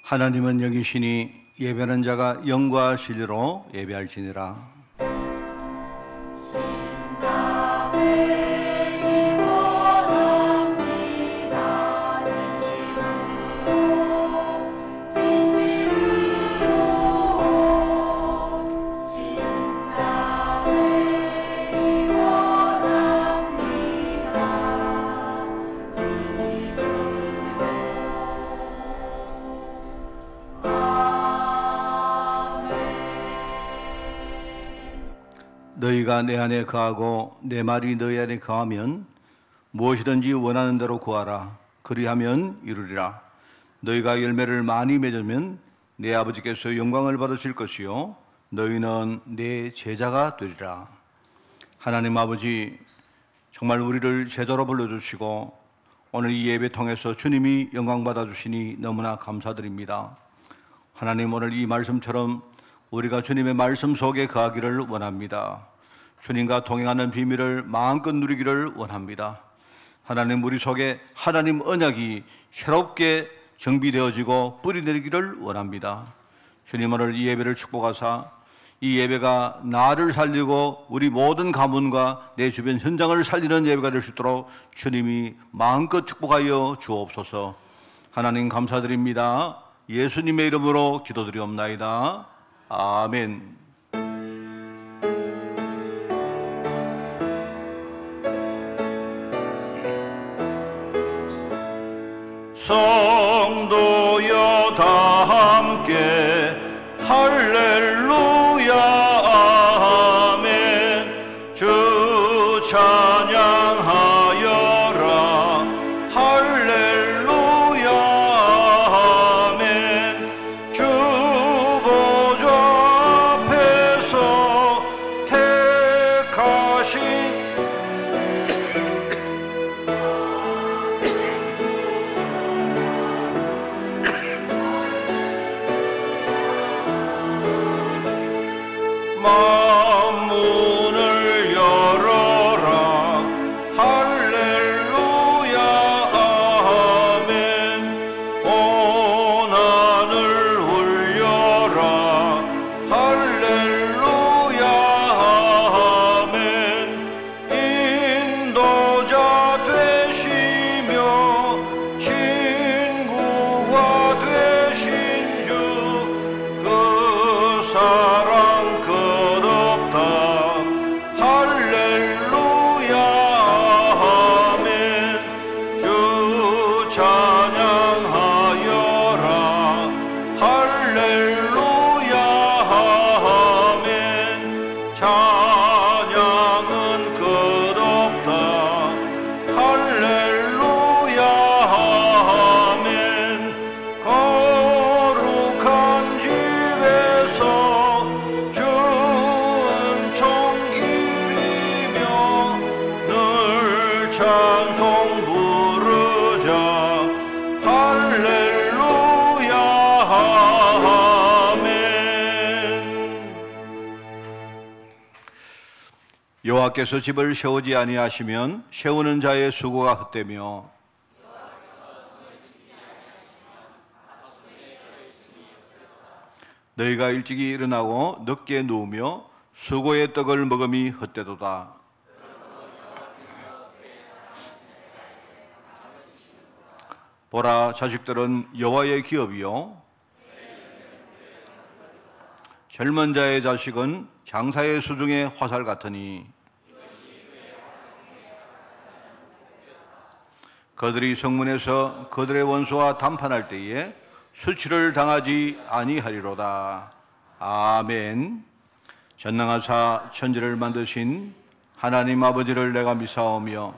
하나님은 여기시니 예배하는 자가 영과 진리로 예배할지니라. 너희가 내 안에 거하고 내 말이 너희 안에 거하면 무엇이든지 원하는 대로 구하라. 그리하면 이루리라. 너희가 열매를 많이 맺으면 내 아버지께서 영광을 받으실 것이요 너희는 내 제자가 되리라. 하나님 아버지, 정말 우리를 제자로 불러주시고 오늘 이 예배 통해서 주님이 영광 받아주시니 너무나 감사드립니다. 하나님, 오늘 이 말씀처럼 우리가 주님의 말씀 속에 거하기를 원합니다. 주님과 동행하는 비밀을 마음껏 누리기를 원합니다. 하나님, 우리 속에 하나님 언약이 새롭게 정비되어지고 뿌리내리기를 원합니다. 주님, 오늘 이 예배를 축복하사 이 예배가 나를 살리고 우리 모든 가문과 내 주변 현장을 살리는 예배가 될 수 있도록 주님이 마음껏 축복하여 주옵소서. 하나님 감사드립니다. 예수님의 이름으로 기도드리옵나이다. 아멘. 성도여 다 함께 할렐루야 아멘. 주 찬양하여라 할렐루야 아멘. 주 보좌 앞에서 택하신 만문을 열어라 할렐루야 아멘. 온 하늘 울려라 할렐루야 아멘. 인도자 되시며 친구가 되신 주 그 사랑 끝없다 할렐루야 아멘. 주 찬양하여라 할렐루야 아멘. 찬양은 끝없다 할렐루야 아멘. 거룩한 집에서 은총길이며 늘 찬송 부르자 할렐루야 아멘. 여호와께서 집을 세우지 아니하시면 세우는 자의 수고가 헛되며 너희가 일찍이 일어나고 늦게 누우며 수고의 떡을 먹음이 헛되도다. 보라, 자식들은 여호와의 기업이요 젊은 자의 자식은 장사의 수중의 화살 같으니 그들이 성문에서 그들의 원수와 담판할 때에 수치를 당하지 아니하리로다. 아멘. 전능하사 천지를 만드신 하나님 아버지를 내가 미사오며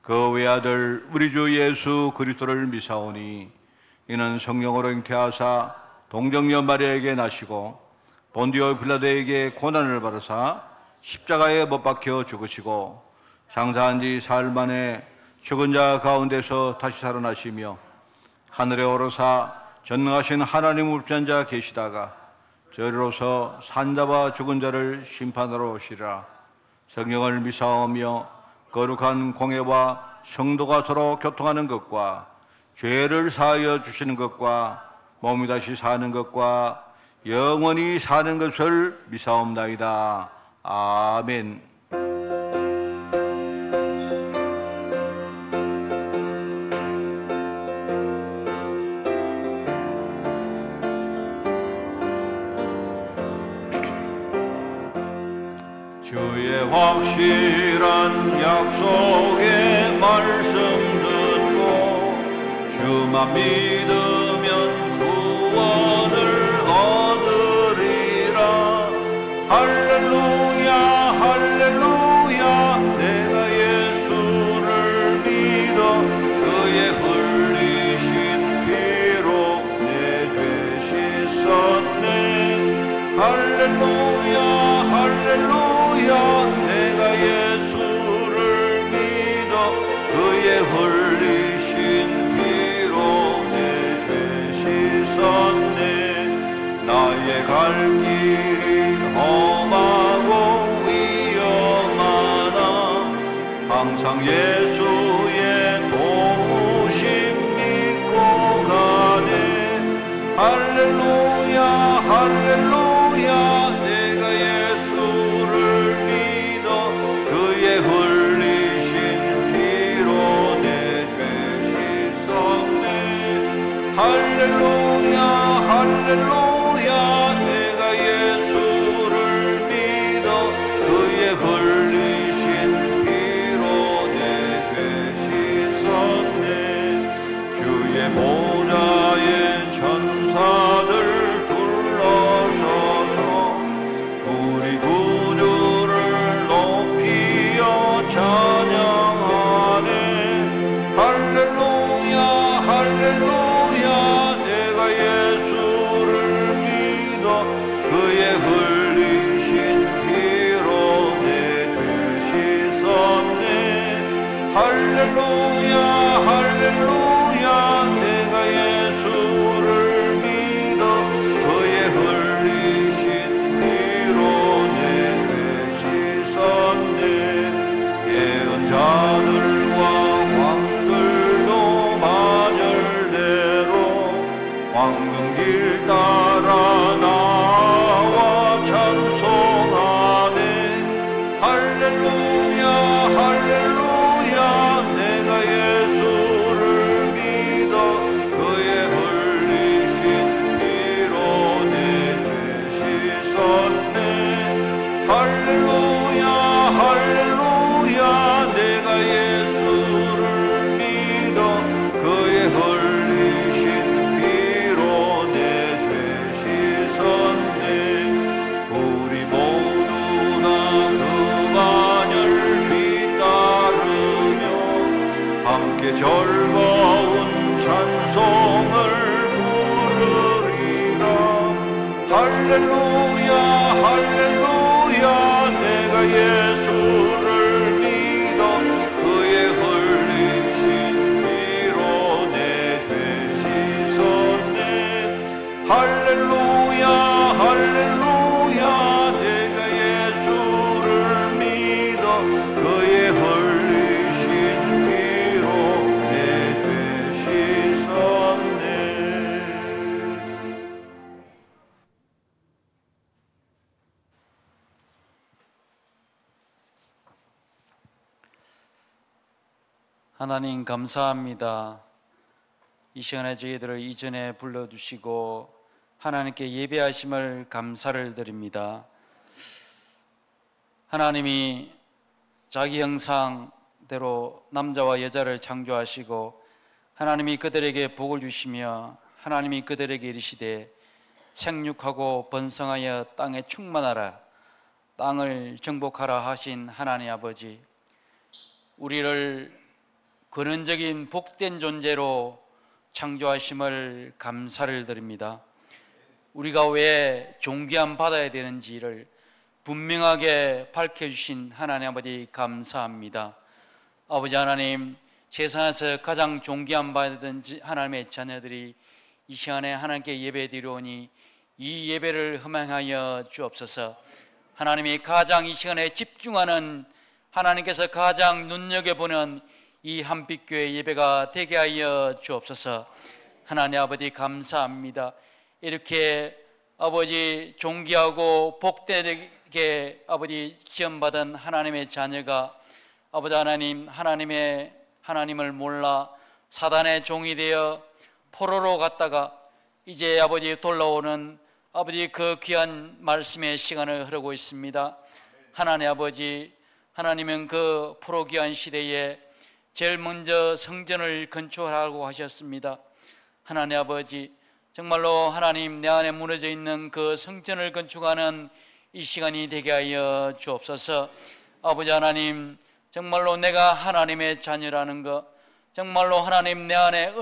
그 외아들 우리 주 예수 그리스도를 미사오니 이는 성령으로 잉태하사 동정녀 마리아에게 나시고 본디오 빌라도에게 고난을 받으사 십자가에 못 박혀 죽으시고 장사한 지 사흘 만에 죽은 자 가운데서 다시 살아나시며 하늘에 오르사 전능하신 하나님 우편 자 계시다가 저리로서 산자와 죽은 자를 심판하러 오시리라. 성령을 미사오며 거룩한 공회와 성도가 서로 교통하는 것과 죄를 사하여 주시는 것과 몸이 다시 사는 것과 영원히 사는 것을 미사옵나이다. 아멘. 주의 확실한 약속의 말씀 듣고 주만 믿으면 구원을 얻으리라. 할렐루야 할렐루야. 내가 예수를 믿어 그의 흘리신 피로 내 죄 씻었네. 할렐루야 할렐루야. 내가 예수를 믿어 그의 흘리신 피로 내 죄 씻었네. 나의 갈 길이 험하고 위험하나 항상 예수의 도우심 믿고 가네. 할렐루야 할렐루야. 내가 예수를 믿어 그의 흘리신 피로 내 죄 씻었네. 할렐루야 할렐루야. 내가 예수를 믿어 그의 흘리신 피로 내 죄 씻었네. 주의 보좌의 천사들 둘러서서 우리 구주를 높이어 찬양하네. 할렐루야 할렐루야. 내가 예수를 믿어 그의 흘리신 피로 내 죄 씻었네. 할렐루야 할렐루야. 내가 예수를 믿어 그의 흘리신 피로 내 죄 씻었네. 예언자들과 왕들도 반열대로 황금길 따라 나와 찬송하네. 할렐루야 할렐루야. 내가 예수를 믿어 그의 흘리신 피로 내 죄 씻었네. 할렐루야 할렐루야. 내가 예수를 믿어 그의 흘리신 피로 내 죄 씻었네. 우리 모두 다 그 반열 뒤따르며 함께 즐거운 찬송을 부르리라. 할렐루야 할렐루야. 내가 예수를 믿어 그의 흘리신 피로 내 죄 씻었네. 할렐루야 할렐루야. 내가 예수를 믿어 그의 흘리신 피로 내 죄 씻었네. 하나님 감사합니다. 이 시간에 저희들을 이전에 불러주시고 하나님께 예배하심을 감사를 드립니다. 하나님이 자기 형상대로 남자와 여자를 창조하시고 하나님이 그들에게 복을 주시며 하나님이 그들에게 이르시되 생육하고 번성하여 땅에 충만하라 땅을 정복하라 하신 하나님 아버지, 우리를 근원적인 복된 존재로 창조하심을 감사를 드립니다. 우리가 왜 존귀함 받아야 되는지를 분명하게 밝혀주신 하나님 아버지 감사합니다. 아버지 하나님, 세상에서 가장 존귀함 받은 하나님의 자녀들이 이 시간에 하나님께 예배드리오니 이 예배를 흠행하여 주옵소서. 하나님이 가장 이 시간에 집중하는, 하나님께서 가장 눈여겨보는 이 한빛교회 예배가 되게 하여 주옵소서. 하나님 아버지 감사합니다. 이렇게 아버지 존귀하고 복되게 아버지 지원받은 하나님의 자녀가 아버지 하나님, 하나님을 몰라 사단의 종이 되어 포로로 갔다가 이제 아버지 돌아오는 아버지 그 귀한 말씀의 시간을 흐르고 있습니다. 하나님 아버지, 하나님은 그 포로 귀한 시대에 제일 먼저 성전을 건축하라고 하셨습니다. 하나님 아버지, 정말로 하나님 내 안에 무너져 있는 그 성전을 건축하는 이 시간이 되게 하여 주옵소서. 아버지 하나님, 정말로 내가 하나님의 자녀라는 것, 정말로 하나님 내 안에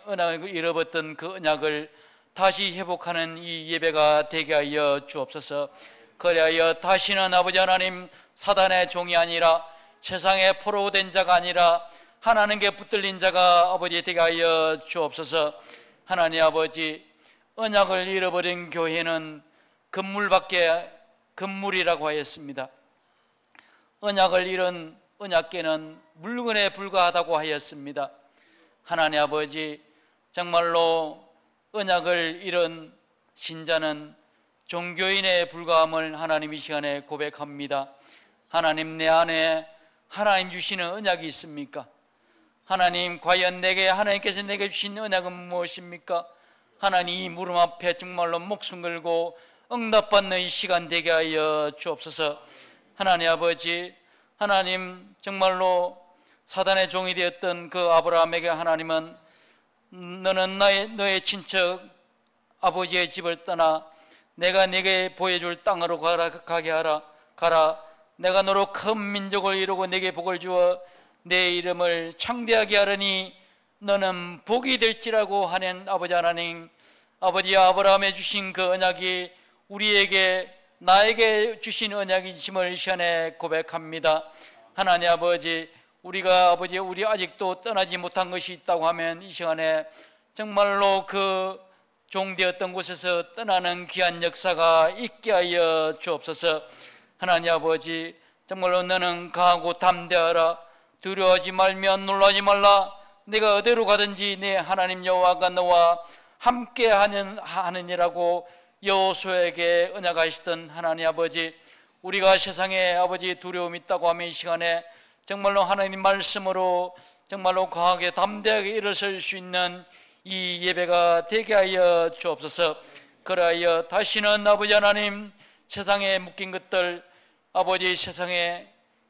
언약을 잃어버렸던 그 언약을 다시 회복하는 이 예배가 되게 하여 주옵소서. 그리하여 다시는 아버지 하나님 사단의 종이 아니라 세상에 포로된 자가 아니라 하나님께 붙들린 자가 아버지 되게 하여 주옵소서. 하나님 아버지, 언약을 잃어버린 교회는 건물이라고 하였습니다. 언약을 잃은 언약궤는 물건에 불과하다고 하였습니다. 하나님 아버지, 정말로 언약을 잃은 신자는 종교인에 불과함을 하나님 이 시간에 고백합니다. 하나님, 내 안에 하나님 주시는 언약이 있습니까? 하나님, 과연 하나님께서 내게 주신 언약은 무엇입니까? 하나님, 이 물음 앞에 정말로 목숨 걸고 응답받는 이 시간 되게 하여 주옵소서. 하나님 아버지, 하나님 정말로 사단의 종이 되었던 그 아브라함에게 하나님은 너는 너의 친척 아버지의 집을 떠나 내가 네게 보여줄 땅으로 가게 하라. 가라. 내가 너로 큰 민족을 이루고 네게 복을 주어 내 이름을 창대하게 하려니 너는 복이 될지라고 하는 아버지 하나님, 아버지 아브라함에 주신 그 언약이 나에게 주신 언약이심을 이 시간에 고백합니다. 하나님 아버지, 우리 아직도 떠나지 못한 것이 있다고 하면 이 시간에 정말로 그 종되었던 곳에서 떠나는 귀한 역사가 있게 하여 주옵소서. 하나님 아버지, 정말로 너는 강하고 담대하라. 두려워하지 말며 놀라지 말라. 내가 어디로 가든지 내 하나님 여호와가 너와 함께 하느니라고 여호수아에게 언약하시던 하나님 아버지, 우리가 세상에 아버지 두려움이 있다고 하면 이 시간에 정말로 하나님 말씀으로 정말로 강하게 담대하게 일어설 수 있는 이 예배가 되게 하여 주옵소서. 그러하여 다시는 아버지 하나님 세상에 묶인 것들, 아버지 세상에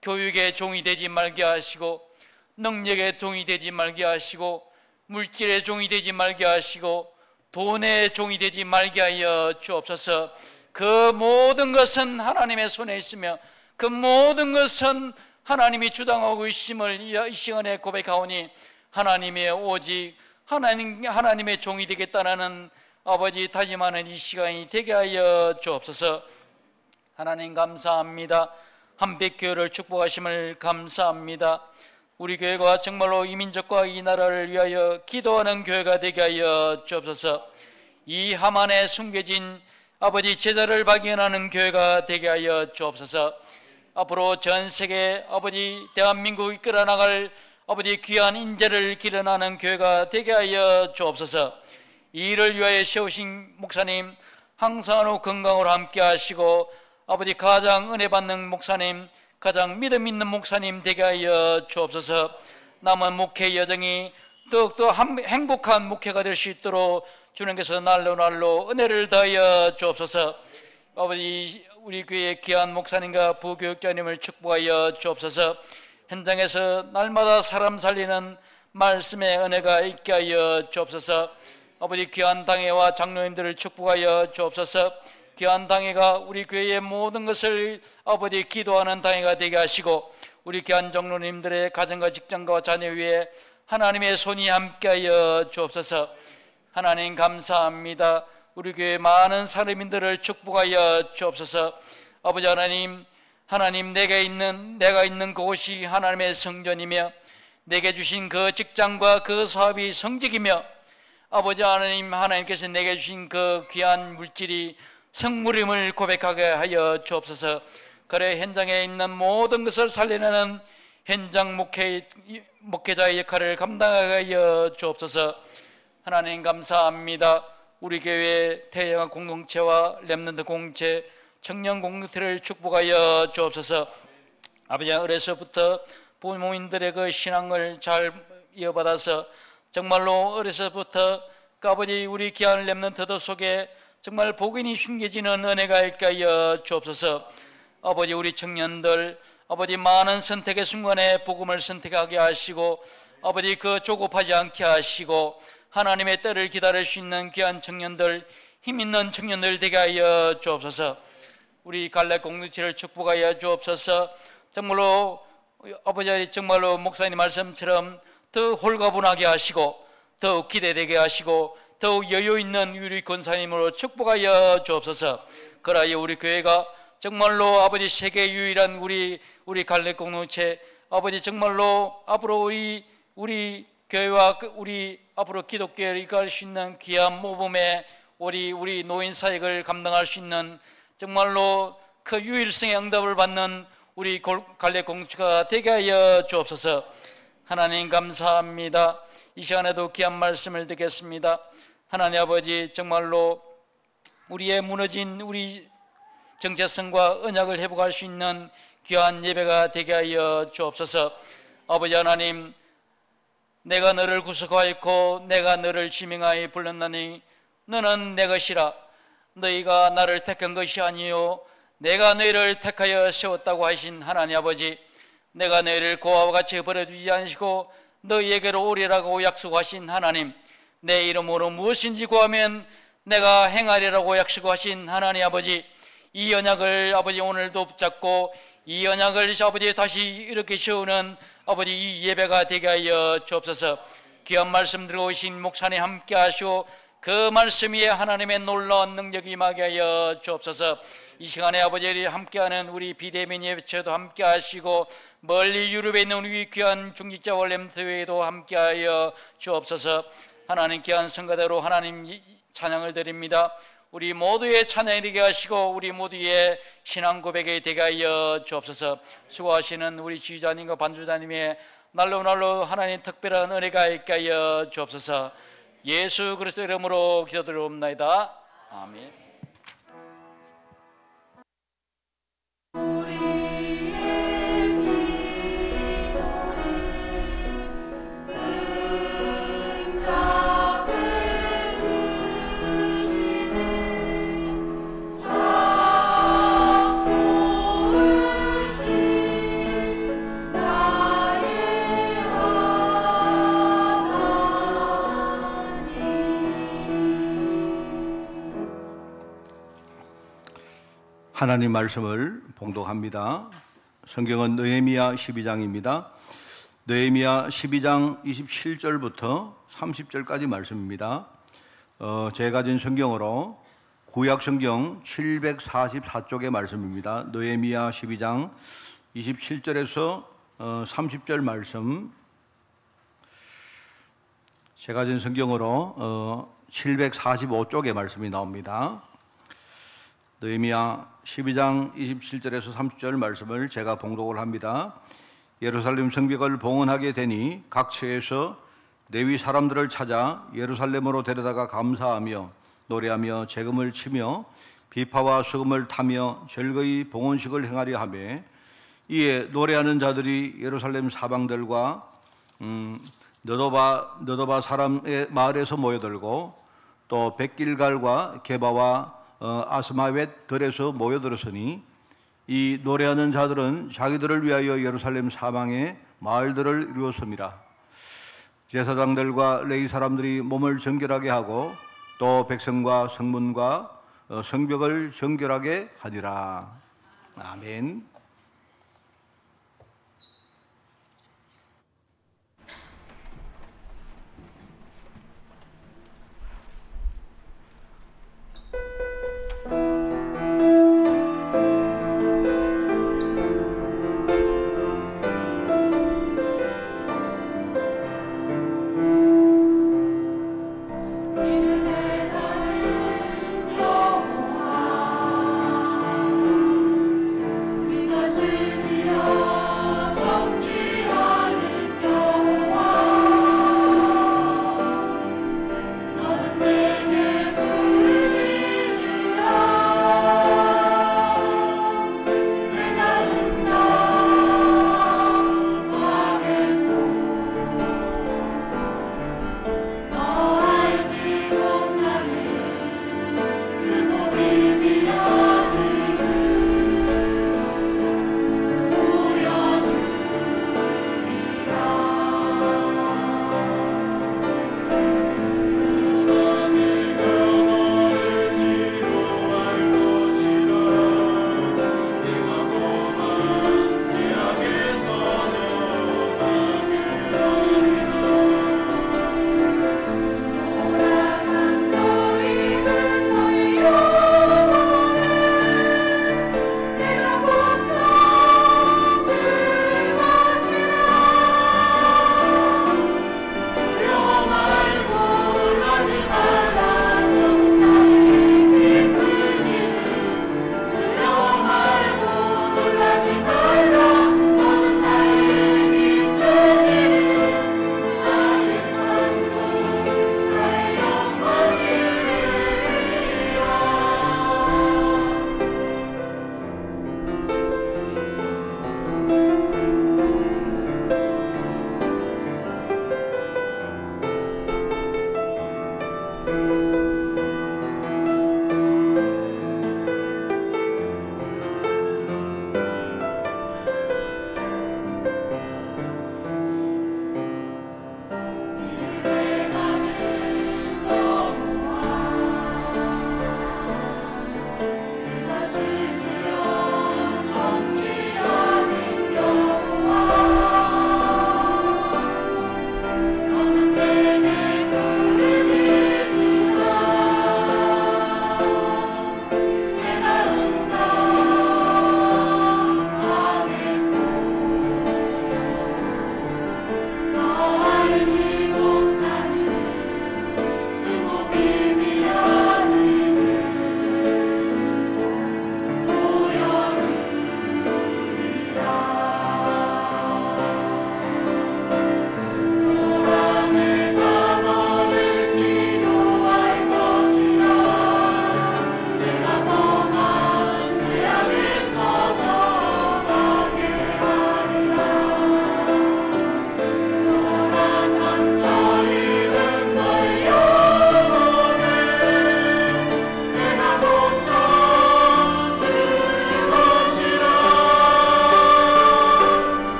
교육의 종이 되지 말게 하시고 능력의 종이 되지 말게 하시고 물질의 종이 되지 말게 하시고 돈의 종이 되지 말게 하여 주옵소서. 그 모든 것은 하나님의 손에 있으며 그 모든 것은 하나님이 주장하고 있음을 이 시간에 고백하오니 하나님의 오직 하나님의 종이 되겠다는 아버지 다짐하는 이 시간이 되게 하여 주옵소서. 하나님 감사합니다. 한백교회를 축복하심을 감사합니다. 우리 교회가 정말로 이 민족과 이 나라를 위하여 기도하는 교회가 되게 하여 주옵소서. 이 하만에 숨겨진 아버지 제자를 발견하는 교회가 되게 하여 주옵소서. 앞으로 전 세계 아버지 대한민국을 이끌어 나갈 아버지 귀한 인재를 기르나는 교회가 되게 하여 주옵소서. 이 일을 위하여 세우신 목사님 항상 건강으로 함께 하시고 아버지 가장 은혜 받는 목사님, 가장 믿음 있는 목사님 되게 하여 주옵소서. 남은 목회 여정이 더욱더 행복한 목회가 될 수 있도록 주님께서 날로 은혜를 더하여 주옵소서. 아버지 우리 교회의 귀한 목사님과 부교육자님을 축복하여 주옵소서. 현장에서 날마다 사람 살리는 말씀의 은혜가 있게 하여 주옵소서. 아버지 귀한 당회와 장로님들을 축복하여 주옵소서. 귀한 당회가 우리 교회의 모든 것을 아버지 기도하는 당회가 되게 하시고 우리 귀한 장로님들의 가정과 직장과 자녀 위에 하나님의 손이 함께하여 주옵소서. 하나님 감사합니다. 우리 교회 많은 사람인들을 축복하여 주옵소서. 아버지 하나님 내가 있는 그곳이 하나님의 성전이며 내게 주신 그 직장과 그 사업이 성직이며 아버지 하나님께서 내게 주신 그 귀한 물질이 성물임을 고백하게 하여 주옵소서. 그래 현장에 있는 모든 것을 살려내는 현장 목회자의 역할을 감당하게 하여 주옵소서. 하나님 감사합니다. 우리 교회 태영아 공동체와 렘넌트 공동체, 청년 공동체를 축복하여 주옵소서. 아버지, 어려서부터 부모님들의 그 신앙을 잘 이어받아서 정말로 어려서부터 그 아버지 우리 귀한 렘넌트들 속에 정말 복인이 숨겨지는 은혜가 있게 하여 주옵소서. 아버지, 우리 청년들 아버지 많은 선택의 순간에 복음을 선택하게 하시고 아버지 그 조급하지 않게 하시고 하나님의 때를 기다릴 수 있는 귀한 청년들, 힘있는 청년들 되게 하여 주옵소서. 우리 갈렙 공동체를 축복하여 주옵소서. 정말로 아버지, 정말로 목사님 말씀처럼 더 홀가분하게 하시고 더욱 기대되게 하시고 더욱 여유 있는 우리 권사님으로 축복하여 주옵소서. 그러하여 우리 교회가 정말로 아버지 세계 유일한 우리 갈렙 공동체, 아버지 정말로 앞으로 우리 교회와 우리 앞으로 기독교를 이끌 수 있는 귀한 모범의 우리 노인 사역을 감당할 수 있는 정말로 그 유일성의 응답을 받는 우리 갈렙 공동체가 되게 하여 주옵소서. 하나님 감사합니다. 이 시간에도 귀한 말씀을 듣겠습니다. 하나님 아버지, 정말로 우리의 무너진 우리 정체성과 언약을 회복할 수 있는 귀한 예배가 되게 하여 주옵소서. 아버지 하나님, 내가 너를 구속하였고 내가 너를 지명하여 불렀나니 너는 내 것이라. 너희가 나를 택한 것이 아니요 내가 너희를 택하여 세웠다고 하신 하나님 아버지, 내가 너희를 고아와 같이 버려두지 않으시고 너희에게로 오리라고 약속하신 하나님, 내 이름으로 무엇인지 구하면 내가 행하리라고 약속하신 하나님 아버지, 이 언약을 아버지 오늘도 붙잡고 이 언약을 아버지 다시 이렇게 세우는 아버지 이 예배가 되게 하여 주옵소서. 귀한 말씀 들고 오신 목사님 함께 하시오. 그 말씀 위에 하나님의 놀라운 능력이 임하게 하여 주옵소서. 이 시간에 아버지 함께하는 우리 비대면 예배처도 함께 하시고 멀리 유럽에 있는 우리 귀한 중직자 렘넌트회도 함께 하여 주옵소서. 하나님 귀한 성가대로 하나님 찬양을 드립니다. 우리 모두의 찬양이 되게 하시고 우리 모두의 신앙 고백이 되게 하여 주옵소서. 수고하시는 우리 지휘자님과 반주자님의 날로 하나님 특별한 은혜가 있게 하여 주옵소서. 예수 그리스도 이름으로 기도드리옵나이다. 아멘. 하나님 말씀을 봉독합니다. 성경은 느헤미야 12장입니다. 느헤미야 12장 27절부터 30절까지 말씀입니다. 제가 가진 성경으로 구약 성경 744쪽의 말씀입니다. 느헤미야 12장 27절에서 30절 말씀, 제가 가진 성경으로 745쪽의 말씀이 나옵니다. 느헤미야 12장 27절에서 30절 말씀을 제가 봉독을 합니다. 예루살렘 성벽을 봉헌하게 되니 각 처에서 레위 사람들을 찾아 예루살렘으로 데려다가 감사하며 노래하며 재금을 치며 비파와 수금을 타며 즐거이 봉헌식을 행하려 하며, 이에 노래하는 자들이 예루살렘 사방들과 너도바 사람의 마을에서 모여들고 또 백길갈과 게바와 아스마웻 들에서 모여들었으니 이 노래하는 자들은 자기들을 위하여 예루살렘 사방에 마을들을 이루었습니다. 제사장들과 레위 사람들이 몸을 정결하게 하고 또 백성과 성문과 성벽을 정결하게 하니라. 아멘. 그가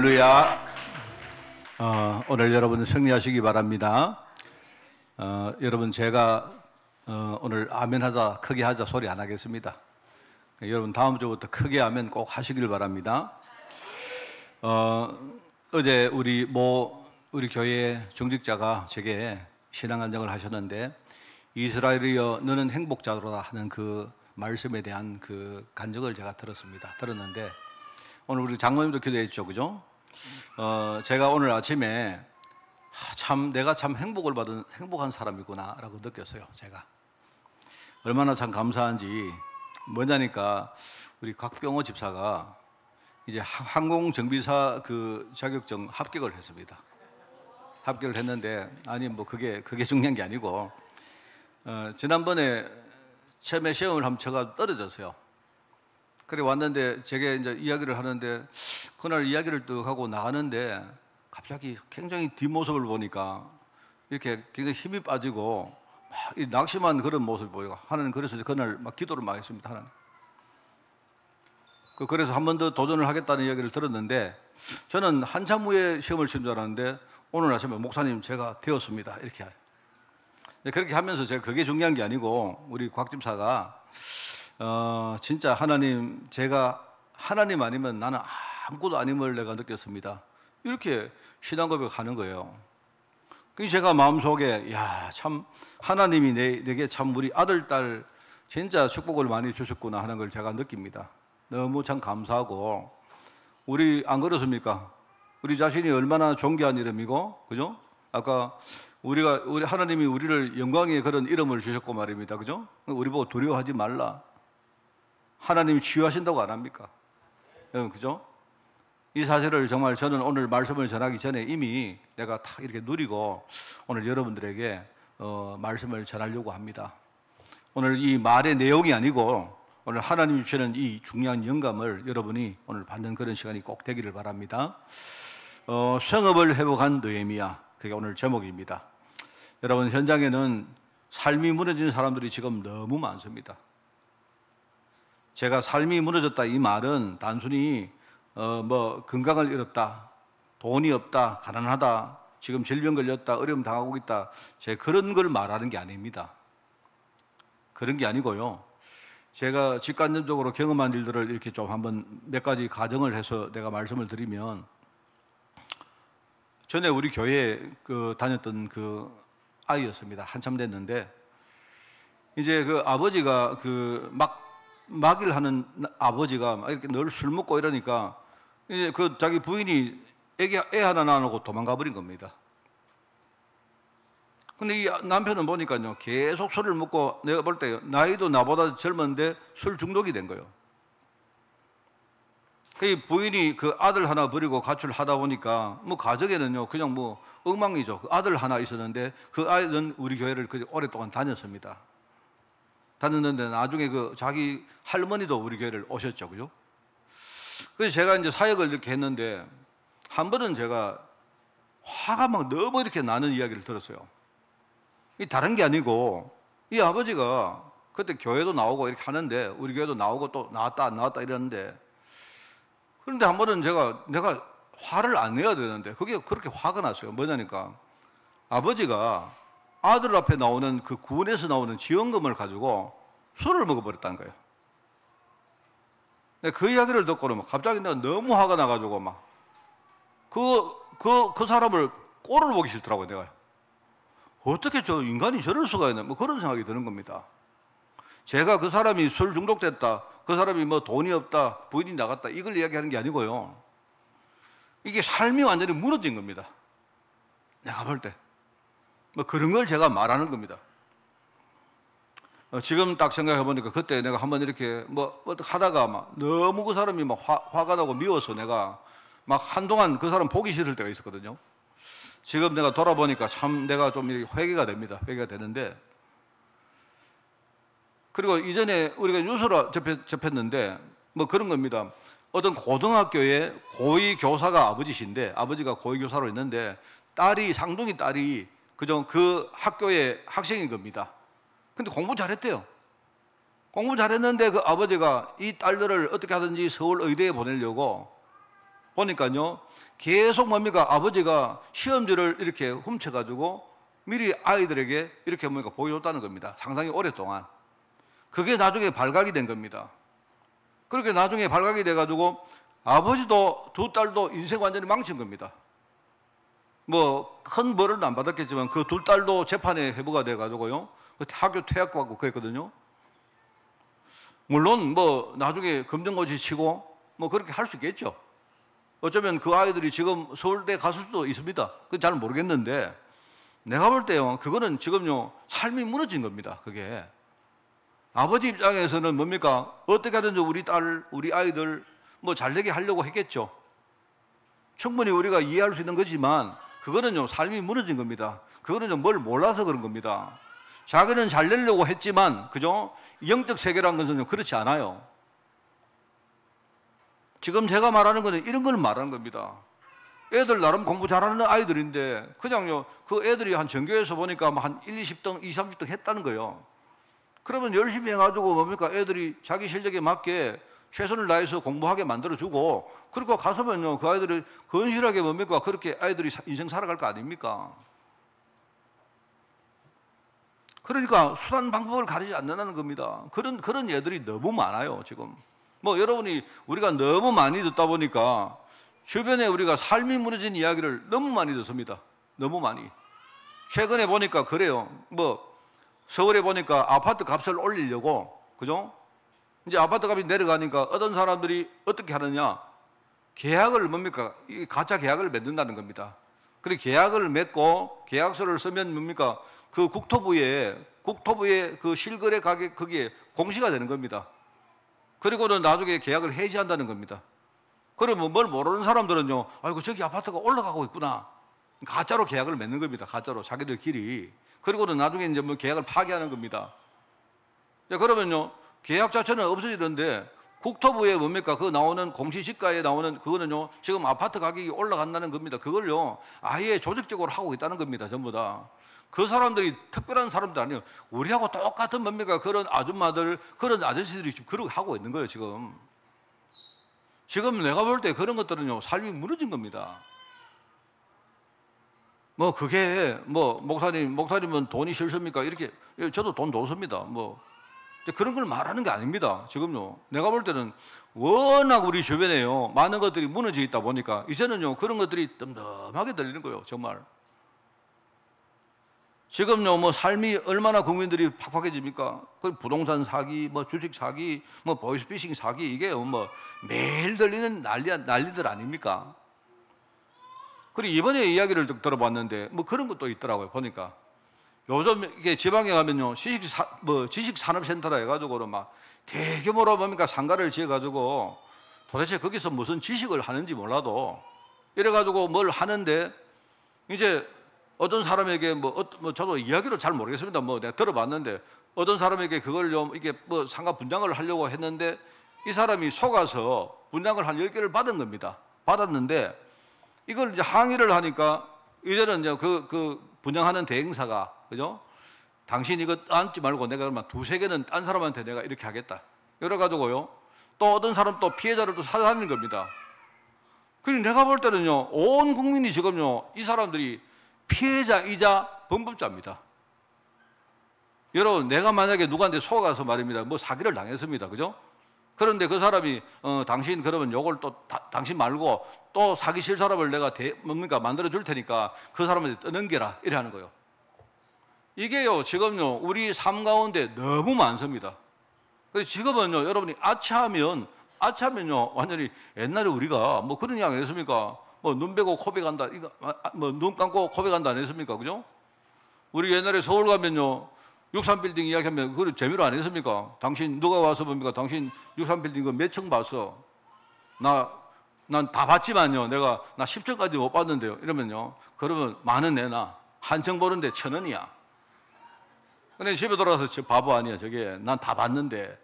할렐루야. 오늘 여러분 승리하시기 바랍니다. 여러분 제가 오늘 아멘 하자, 크게 하자 소리 안 하겠습니다. 여러분 다음 주부터 크게 아멘 꼭 하시길 바랍니다. 어제 우리 교회 중직자가 제게 신앙안정을 하셨는데, 이스라엘이여 너는 행복자로다 하는 그 말씀에 대한 그 간증을 제가 들었는데, 오늘 우리 장로님도 기도해 주죠, 그죠? 제가 오늘 아침에 내가 참 행복한 사람이구나라고 느꼈어요. 제가 얼마나 참 감사한지. 뭐냐니까 우리 곽병호 집사가 이제 항공정비사 그 자격증 합격을 했습니다. 합격을 했는데, 아니 뭐 그게 중요한 게 아니고, 지난번에 처음에 시험을 한번 쳐가 떨어졌어요. 그래 왔는데 제게 이제 이야기를 하는데, 그날 이야기를 뚝 하고 나가는데 갑자기 굉장히 뒷모습을 보니까 이렇게 굉장히 힘이 빠지고 막 이 낙심한 그런 모습을 보이고 하나님, 그래서 그날 막 기도를 많이 했습니다. 하나님. 그래서 한 번 더 도전을 하겠다는 이야기를 들었는데, 저는 한참 후에 시험을 친 줄 알았는데 오늘 아침에 목사님 제가 되었습니다 이렇게. 그렇게 하면서 제가 그게 중요한 게 아니고, 우리 곽 집사가 진짜 하나님, 제가 하나님 아니면 나는 아무것도 아님을 내가 느꼈습니다, 이렇게 신앙 고백하는 거예요. 그래서 제가 마음속에 참 하나님이 내게 참 우리 아들, 딸 진짜 축복을 많이 주셨구나 하는 걸 제가 느낍니다. 너무 참 감사하고, 우리 안 그렇습니까? 우리 자신이 얼마나 존귀한 이름이고, 그죠? 아까 우리 하나님이 우리를 영광의 그런 이름을 주셨고 말입니다, 그죠? 우리 보고 두려워하지 말라. 하나님이 치유하신다고 안 합니까? 여러분, 그죠? 이 사실을 정말 저는 오늘 말씀을 전하기 전에 이미 내가 다 이렇게 누리고 오늘 여러분들에게 말씀을 전하려고 합니다. 오늘 이 말의 내용이 아니고 오늘 하나님이 주시는 이 중요한 영감을 여러분이 오늘 받는 그런 시간이 꼭 되기를 바랍니다. 성읍을 회복한 느헤미야, 그게 오늘 제목입니다. 여러분, 현장에는 삶이 무너진 사람들이 지금 너무 많습니다. 제가 삶이 무너졌다 이 말은 단순히 건강을 잃었다, 돈이 없다, 가난하다, 지금 질병 걸렸다, 어려움 당하고 있다, 제가 그런 걸 말하는 게 아닙니다. 그런 게 아니고요, 제가 직간접적으로 경험한 일들을 이렇게 좀 한번 몇 가지 가정을 해서 내가 말씀을 드리면, 전에 우리 교회에 다녔던 그 아이였습니다. 한참 됐는데, 이제 그 아버지가 막일 하는 아버지가 이렇게 늘 술 먹고 이러니까 이제 자기 부인이 애 하나 낳아놓고 도망가 버린 겁니다. 근데 이 남편은 보니까요, 계속 술을 먹고, 내가 볼 때 나이도 나보다 젊은데 술 중독이 된 거예요. 그 부인이 그 아들 하나 버리고 가출하다 보니까 가정에는요 그냥 엉망이죠. 그 아들 하나 있었는데 그 아이는 우리 교회를 오랫동안 다녔습니다. 다녔는데 나중에 자기 할머니도 우리 교회를 오셨죠, 그죠? 그래서 제가 이제 사역을 이렇게 했는데, 한 번은 제가 화가 너무 이렇게 나는 이야기를 들었어요. 이 다른 게 아니고, 이 아버지가 그때 교회도 나오고 이렇게 하는데, 우리 교회도 나오고 또 나왔다 안 나왔다 이러는데, 그런데 한 번은 내가 화를 안 내야 되는데 그게 그렇게 화가 났어요. 뭐냐니까, 아버지가 아들 앞에 나오는 그 구원에서 나오는 지원금을 가지고 술을 먹어버렸다는 거예요. 그 이야기를 듣고는 갑자기 내가 너무 화가 나가지고 그 사람을 꼴을 보기 싫더라고요. 내가 어떻게 저 인간이 저럴 수가 있나, 그런 생각이 드는 겁니다. 제가 그 사람이 술 중독됐다, 그 사람이 돈이 없다, 부인이 나갔다, 이걸 이야기하는 게 아니고요, 이게 삶이 완전히 무너진 겁니다. 내가 볼 때 그런 걸 제가 말하는 겁니다. 지금 딱 생각해 보니까 그때 내가 한번 이렇게 하다가 너무 그 사람이 화가 나고 미워서 내가 한동안 그 사람 보기 싫을 때가 있었거든요. 지금 내가 돌아보니까 참 내가 좀 회개가 됩니다. 회개가 되는데, 그리고 이전에 우리가 뉴스로 접했는데 그런 겁니다. 어떤 고등학교에 고위 교사가 아버지신데, 아버지가 고위 교사로 있는데 쌍둥이 딸이 그 학교의 학생인 겁니다. 근데 공부 잘했대요. 공부 잘했는데 그 아버지가 이 딸들을 어떻게 하든지 서울 의대에 보내려고 보니까요, 계속 뭡니까? 아버지가 시험지를 이렇게 훔쳐가지고 미리 아이들에게 이렇게 뭡니까? 보여줬다는 겁니다. 상당히 오랫동안. 그게 나중에 발각이 된 겁니다. 그렇게 나중에 발각이 돼가지고 아버지도 두 딸도 인생 완전히 망친 겁니다. 뭐 큰 벌은 안 받았겠지만 그 두 딸도 재판에 회부가 돼가지고요. 학교 퇴학받고 그랬거든요. 물론 뭐 나중에 검정고시 치고 뭐 그렇게 할 수 있겠죠. 어쩌면 그 아이들이 지금 서울대 갔을 수도 있습니다. 그건 잘 모르겠는데 내가 볼 때요, 그거는 지금요 삶이 무너진 겁니다. 그게 아버지 입장에서는 뭡니까? 어떻게 하든지 우리 딸, 우리 아이들 뭐 잘되게 하려고 했겠죠. 충분히 우리가 이해할 수 있는 거지만 그거는요 삶이 무너진 겁니다. 그거는요 뭘 몰라서 그런 겁니다. 자기는 잘 되려고 했지만 그죠? 영적 세계라는 것은요 그렇지 않아요. 지금 제가 말하는 거는 이런 걸 말하는 겁니다. 애들 나름 공부 잘하는 아이들인데 그냥요 그 애들이 한 전교에서 보니까 한 1, 20등, 2, 30등 했다는 거예요. 그러면 열심히 해가지고 뭡니까? 애들이 자기 실력에 맞게 최선을 다해서 공부하게 만들어주고 그리고 가서면요 그 아이들이 건실하게 뭡니까? 그렇게 아이들이 인생 살아갈 거 아닙니까? 그러니까 수단 방법을 가리지 않는다는 겁니다. 그런 애들이 너무 많아요 지금. 뭐 여러분이 우리가 너무 많이 듣다 보니까 주변에 우리가 삶이 무너진 이야기를 너무 많이 듣습니다. 너무 많이. 최근에 보니까 그래요. 뭐 서울에 보니까 아파트 값을 올리려고, 그죠? 이제 아파트 값이 내려가니까 어떤 사람들이 어떻게 하느냐? 계약을 뭡니까? 가짜 계약을 맺는다는 겁니다. 그리고 계약을 맺고 계약서를 쓰면 뭡니까? 그 국토부에 그 실거래 가격 거기에 공시가 되는 겁니다. 그리고는 나중에 계약을 해지한다는 겁니다. 그러면 뭘 모르는 사람들은요, 아이고 저기 아파트가 올라가고 있구나. 가짜로 계약을 맺는 겁니다. 가짜로 자기들끼리. 그리고는 나중에 이제 뭐 계약을 파기하는 겁니다. 그러면요, 계약 자체는 없어지는데 국토부에 뭡니까? 그 나오는 공시지가에 나오는 그거는요, 지금 아파트 가격이 올라간다는 겁니다. 그걸요, 아예 조직적으로 하고 있다는 겁니다. 전부 다. 그 사람들이 특별한 사람들 아니에요. 우리하고 똑같은 뭡니까? 그런 아줌마들, 그런 아저씨들이 지금 그러고 하고 있는 거예요, 지금. 지금 내가 볼 때 그런 것들은요, 삶이 무너진 겁니다. 뭐 그게 뭐 목사님은 돈이 싫습니까? 이렇게 저도 돈 좋습니다. 뭐 그런 걸 말하는 게 아닙니다. 지금요. 내가 볼 때는 워낙 우리 주변에요 많은 것들이 무너져 있다 보니까 이제는요 그런 것들이 덤덤하게 들리는 거예요. 정말. 지금요 뭐 삶이 얼마나 국민들이 팍팍해집니까? 그 부동산 사기, 뭐 주식 사기, 뭐 보이스피싱 사기 이게요 뭐 매일 들리는 난리들 아닙니까? 그리고 이번에 이야기를 들어봤는데 뭐 그런 것도 있더라고요. 보니까 요즘 이게 지방에 가면요 지식산업센터라 해가지고 막 대규모로 뭡니까 상가를 지어가지고 도대체 거기서 무슨 지식을 하는지 몰라도 이래가지고 뭘 하는데 이제 어떤 사람에게 뭐 저도 이야기를 잘 모르겠습니다. 뭐 내가 들어봤는데 어떤 사람에게 그걸요 이게 뭐 상가 분양을 하려고 했는데 이 사람이 속아서 분양을 한 10개를 받은 겁니다. 받았는데 이걸 이제 항의를 하니까 이제는 이제 그 분양하는 대행사가 그죠? 당신 이거 앉지 말고 내가 그러면 2-3개는 딴 사람한테 내가 이렇게 하겠다. 이래가지고요. 또 어떤 사람 또 피해자를 또 사다는 겁니다. 그리고 내가 볼 때는요, 온 국민이 지금요, 이 사람들이 피해자이자 범법자입니다. 여러분, 내가 만약에 누구한테 속아서 말입니다. 뭐 사기를 당했습니다. 그죠? 그런데 그 사람이 당신 그러면 요걸 또 당신 말고 또 사기 칠 사람을 내가 뭡니까 만들어 줄 테니까 그 사람한테 떠넘겨라 이래 하는 거예요. 이게요 지금요 우리 삶 가운데 너무 많습니다. 그래서 지금은요 여러분이 아차하면요 완전히 옛날에 우리가 뭐 그런 이야기 안 했습니까? 뭐 눈 빼고 코 베간다 이거 뭐 눈 감고 코 베간다 안 했습니까? 그죠? 우리 옛날에 서울 가면요 63빌딩 이야기하면 그걸 재미로 안 했습니까? 당신 누가 와서 봅니까? 당신 63빌딩 그 몇 층 봤어? 난 다 봤지만요. 나 10층까지 못 봤는데요. 이러면요. 그러면 만원 내놔. 한 층 보는데 1,000원이야. 근데 집에 돌아가서 저 바보 아니야. 저게 난 다 봤는데.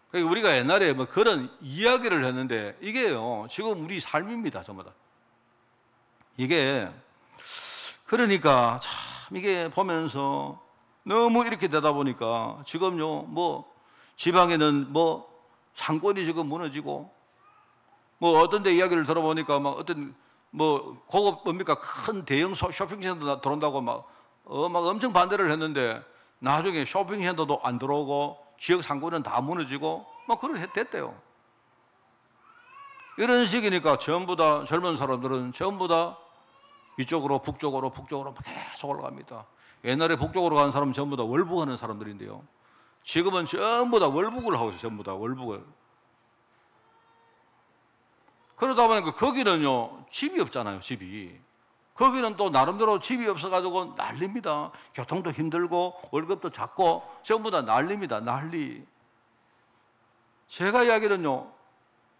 그러니까 우리가 옛날에 뭐 그런 이야기를 했는데 이게요. 지금 우리 삶입니다. 전부 다. 이게 그러니까 참 이게 보면서 너무 이렇게 되다 보니까 지금요 뭐 지방에는 뭐 상권이 지금 무너지고 뭐 어떤 데 이야기를 들어보니까 막 어떤 뭐 고급 뭡니까 큰 대형 쇼핑센터 들어온다고 막 엄청 반대를 했는데 나중에 쇼핑센터도 안 들어오고 지역 상권은 다 무너지고 막 그렇게 됐대요. 이런 식이니까 전부 다 젊은 사람들은 전부 다 이쪽으로 북쪽으로 막 계속 올라갑니다. 옛날에 북쪽으로 가는 사람은 전부 다 월북하는 사람들인데요. 지금은 전부 다 월북을 하고 있어요. 전부 다 월북을. 그러다 보니까 거기는요 집이 없잖아요. 집이. 거기는 또 나름대로 집이 없어가지고 난립니다. 교통도 힘들고 월급도 작고 전부 다 난립니다. 난리. 제가 이야기는요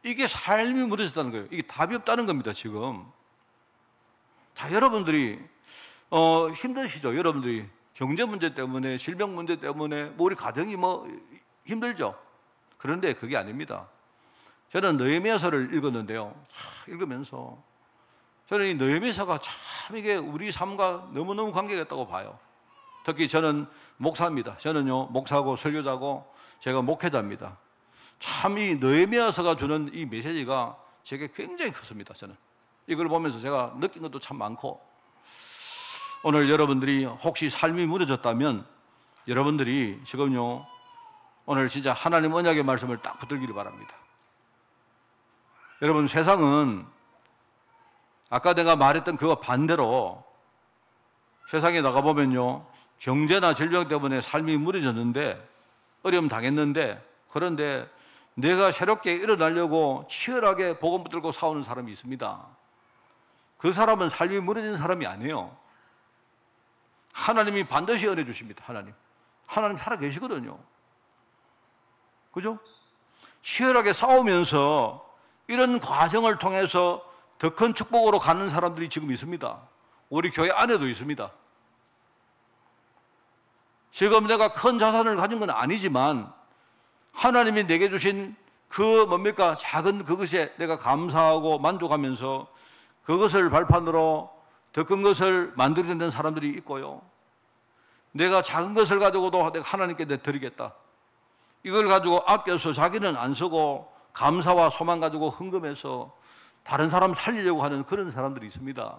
이게 삶이 무너졌다는 거예요. 이게 답이 없다는 겁니다. 지금 다 여러분들이 힘드시죠. 여러분들이 경제 문제 때문에 질병 문제 때문에 뭐 우리 가정이 뭐 힘들죠. 그런데 그게 아닙니다. 저는 느헤미야서를 읽었는데요. 읽으면서 저는 이 느헤미야서가 참 이게 우리 삶과 너무너무 관계가 있다고 봐요. 특히 저는 목사입니다. 저는요 목사고 설교자고 제가 목회자입니다. 참 이 느헤미야서가 주는 이 메시지가 제게 굉장히 컸습니다. 저는 이걸 보면서 제가 느낀 것도 참 많고, 오늘 여러분들이 혹시 삶이 무너졌다면 여러분들이 지금요 오늘 진짜 하나님 언약의 말씀을 딱 붙들기를 바랍니다. 여러분 세상은 아까 내가 말했던 그거 반대로 세상에 나가보면요 경제나 질병 때문에 삶이 무너졌는데 어려움 당했는데, 그런데 내가 새롭게 일어나려고 치열하게 복음 붙들고 싸우는 사람이 있습니다. 그 사람은 삶이 무너진 사람이 아니에요. 하나님이 반드시 은혜 주십니다. 하나님 살아계시거든요. 그죠? 치열하게 싸우면서 이런 과정을 통해서 더 큰 축복으로 가는 사람들이 지금 있습니다. 우리 교회 안에도 있습니다. 지금 내가 큰 자산을 가진 건 아니지만 하나님이 내게 주신 그 뭡니까 작은 그것에 내가 감사하고 만족하면서 그것을 발판으로 더 큰 것을 만들어내는 사람들이 있고요. 내가 작은 것을 가지고도 내가 하나님께 드리겠다. 이걸 가지고 아껴서 자기는 안 쓰고 감사와 소망 가지고 헌금해서 다른 사람 살리려고 하는 그런 사람들이 있습니다.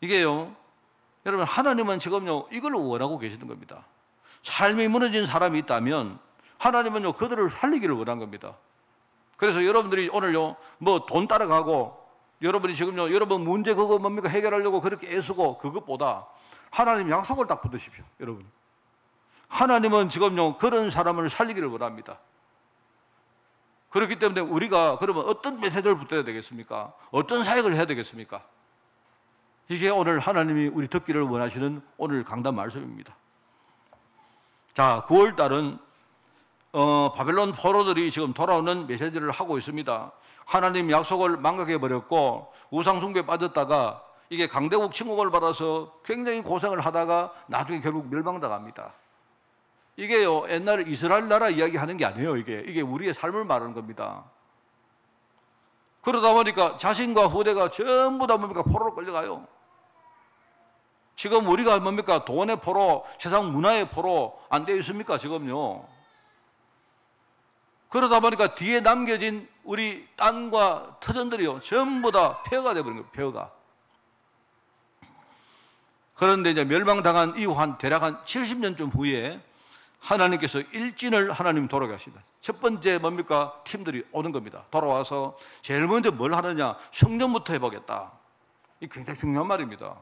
이게요, 여러분 하나님은 지금요 이걸 원하고 계시는 겁니다. 삶이 무너진 사람이 있다면 하나님은요 그들을 살리기를 원한 겁니다. 그래서 여러분들이 오늘요 뭐 돈 따라가고 여러분이 지금요 여러분 문제 그거 뭡니까 해결하려고 그렇게 애쓰고 그것보다 하나님 약속을 딱 붙드십시오. 여러분 하나님은 지금요 그런 사람을 살리기를 원합니다. 그렇기 때문에 우리가 그러면 어떤 메시지를 붙여야 되겠습니까? 어떤 사역을 해야 되겠습니까? 이게 오늘 하나님이 우리 듣기를 원하시는 오늘 강단 말씀입니다. 자, 9월 달은 바벨론 포로들이 지금 돌아오는 메시지를 하고 있습니다. 하나님 약속을 망각해버렸고 우상숭배에 빠졌다가 이게 강대국 침공을 받아서 굉장히 고생을 하다가 나중에 결국 멸망당합니다. 이게요 옛날 이스라엘 나라 이야기하는 게 아니에요. 이게 우리의 삶을 말하는 겁니다. 그러다 보니까 자신과 후대가 전부 다 뭡니까 포로로 끌려가요. 지금 우리가 뭡니까 돈의 포로, 세상 문화의 포로 안 되어 있습니까 지금요. 그러다 보니까 뒤에 남겨진 우리 땅과 터전들이요 전부 다 폐허가 되어버린 거예요. 폐허가. 그런데 이제 멸망당한 이후 대략 한 70년쯤 후에 하나님께서 일진을 하나님 돌아오게 하십니다. 첫 번째 뭡니까 팀들이 오는 겁니다. 돌아와서 제일 먼저 뭘 하느냐, 성전부터 해보겠다. 이게 굉장히 중요한 말입니다.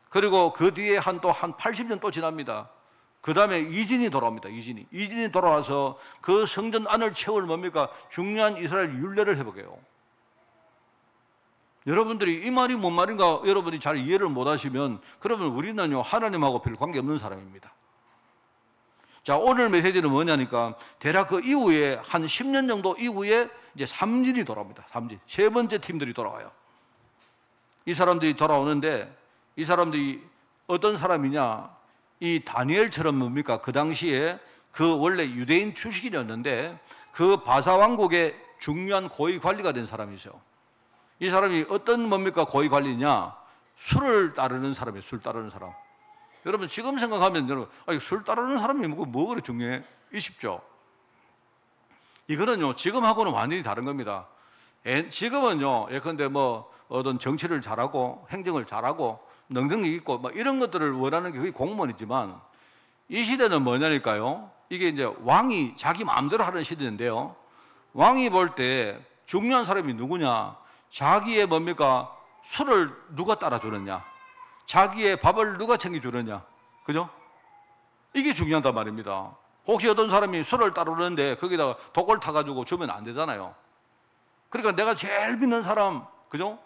그리고 그 뒤에 한 80년 또 지납니다. 그 다음에 이진이 돌아옵니다. 이진이 돌아와서 그 성전 안을 채울 뭡니까 중요한 이스라엘 율례를 해보게요. 여러분들이 이 말이 뭔 말인가 여러분이 잘 이해를 못 하시면 그러면 우리는요 하나님하고 별 관계없는 사람입니다. 자, 오늘 메시지는 뭐냐니까 대략 그 이후에 한 10년 정도 이후에 이제 삼진이 돌아옵니다. 삼진. 세 번째 팀들이 돌아와요. 이 사람들이 돌아오는데 이 사람들이 어떤 사람이냐, 이 다니엘처럼 뭡니까 그 당시에 그 원래 유대인 출신이었는데 그 바사 왕국의 중요한 고위 관리가 된 사람이죠. 이 사람이 어떤 뭡니까 고위 관리냐, 술을 따르는 사람이에요. 술 따르는 사람. 여러분 지금 생각하면 여러분 술 따르는 사람이 뭐 그래 중요해? 싶죠. 이거는요, 지금하고는 완전히 다른 겁니다. 지금은요, 예컨대 뭐 어떤 정치를 잘하고 행정을 잘하고 능력이 있고 뭐 이런 것들을 원하는 게 거의 공무원이지만, 이 시대는 뭐냐니까요. 이게 이제 왕이 자기 마음대로 하는 시대인데요. 왕이 볼 때 중요한 사람이 누구냐? 자기의 뭡니까? 술을 누가 따라주느냐? 자기의 밥을 누가 챙겨주느냐? 그죠? 이게 중요하단 말입니다. 혹시 어떤 사람이 술을 따르는데 거기다가 독을 타가지고 주면 안 되잖아요. 그러니까 내가 제일 믿는 사람, 그죠?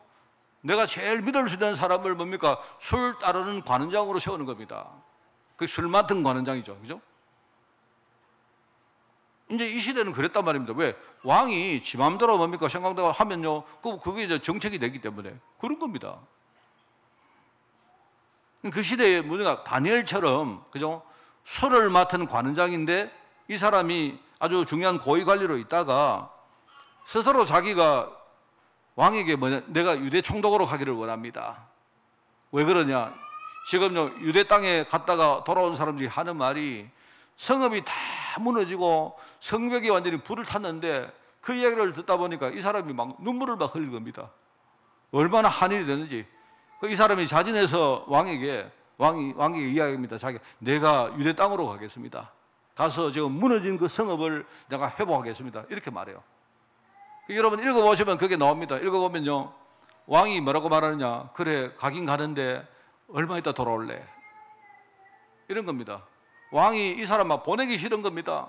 내가 제일 믿을 수 있는 사람을 뭡니까? 술 따르는 관원장으로 세우는 겁니다. 그 술 맡은 관원장이죠. 그죠? 이제 이 시대는 그랬단 말입니다. 왜? 왕이 지 마음대로 뭡니까? 생각대로 하면요. 그게 이제 정책이 되기 때문에 그런 겁니다. 그 시대의 문제가 다니엘처럼, 그죠? 술을 맡은 관원장인데 이 사람이 아주 중요한 고위 관리로 있다가 스스로 자기가 왕에게 내가 유대 총독으로 가기를 원합니다. 왜 그러냐? 지금요, 유대 땅에 갔다가 돌아온 사람들이 하는 말이 성읍이 다 무너지고 성벽이 완전히 불을 탔는데 그 이야기를 듣다 보니까 이 사람이 막 눈물을 막 흘린 겁니다. 얼마나 한일이 됐는지. 이 사람이 자진해서 왕에게 이야기합니다. 내가 유대 땅으로 가겠습니다. 가서 지금 무너진 그 성읍을 내가 회복하겠습니다. 이렇게 말해요. 여러분 읽어보시면 그게 나옵니다. 읽어보면요, 왕이 뭐라고 말하느냐? 그래, 가긴 가는데 얼마 있다 돌아올래? 이런 겁니다. 왕이 이 사람 막 보내기 싫은 겁니다.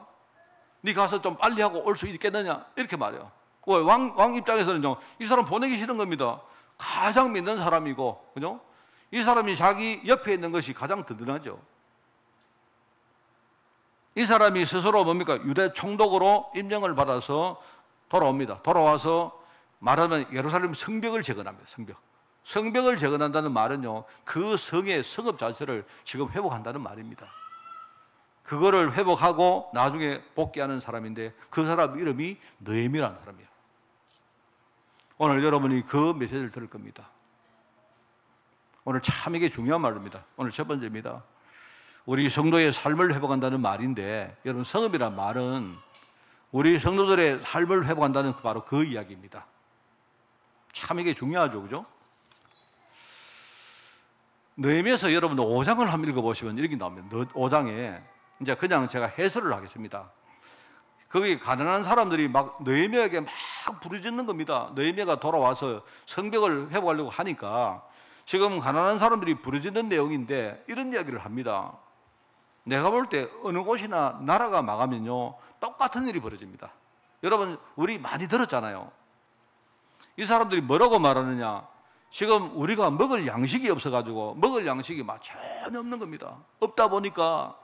네 가서 좀 빨리 하고 올 수 있겠느냐? 이렇게 말해요. 왕 입장에서는요, 이 사람 보내기 싫은 겁니다. 가장 믿는 사람이고, 그죠? 이 사람이 자기 옆에 있는 것이 가장 든든하죠. 이 사람이 스스로 뭡니까? 유대 총독으로 임명을 받아서 돌아옵니다. 돌아와서 말하면 예루살렘 성벽을 재건합니다. 성벽을 재건한다는 말은요, 그 성의 성읍 자체를 지금 회복한다는 말입니다. 그거를 회복하고 나중에 복귀하는 사람인데 그 사람 이름이 느헤미야라는 사람이에요. 오늘 여러분이 그 메시지를 들을 겁니다. 오늘 참 이게 중요한 말입니다. 오늘 첫 번째입니다. 우리 성도의 삶을 회복한다는 말인데, 여러분 성읍이란 말은 우리 성도들의 삶을 회복한다는 바로 그 이야기입니다. 참 이게 중요하죠, 그죠? 느헤미야서 여러분 5장을 한번 읽어보시면 이렇게 나옵니다. 5장에 이제 그냥 제가 해설을 하겠습니다. 거기 가난한 사람들이 막 느헤미야에게 막 부르짖는 겁니다. 느헤미야가 돌아와서 성벽을 회복하려고 하니까 지금 가난한 사람들이 부르짖는 내용인데 이런 이야기를 합니다. 내가 볼 때 어느 곳이나 나라가 망하면요, 똑같은 일이 벌어집니다. 여러분 우리 많이 들었잖아요. 이 사람들이 뭐라고 말하느냐? 지금 우리가 먹을 양식이 없어가지고 먹을 양식이 막 전혀 없는 겁니다. 없다 보니까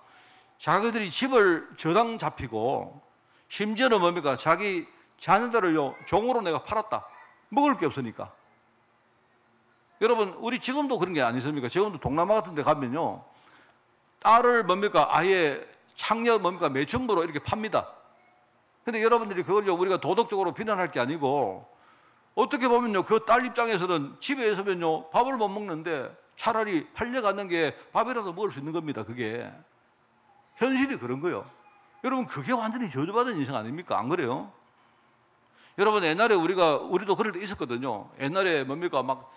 자기들이 집을 저당 잡히고 심지어는 뭡니까? 자기 자녀들을요 종으로 내가 팔았다. 먹을 게 없으니까. 여러분 우리 지금도 그런 게 아니십니까? 지금도 동남아 같은 데 가면요 딸을 뭡니까? 아예 창녀 뭡니까? 매춘부로 이렇게 팝니다. 근데 여러분들이 그걸 우리가 도덕적으로 비난할 게 아니고, 어떻게 보면요 그 딸 입장에서는 집에 있으면요 밥을 못 먹는데 차라리 팔려가는 게 밥이라도 먹을 수 있는 겁니다. 그게 현실이 그런 거예요. 여러분 그게 완전히 저주받은 인생 아닙니까? 안 그래요? 여러분 옛날에 우리도 그럴 때 있었거든요. 옛날에 뭡니까? 막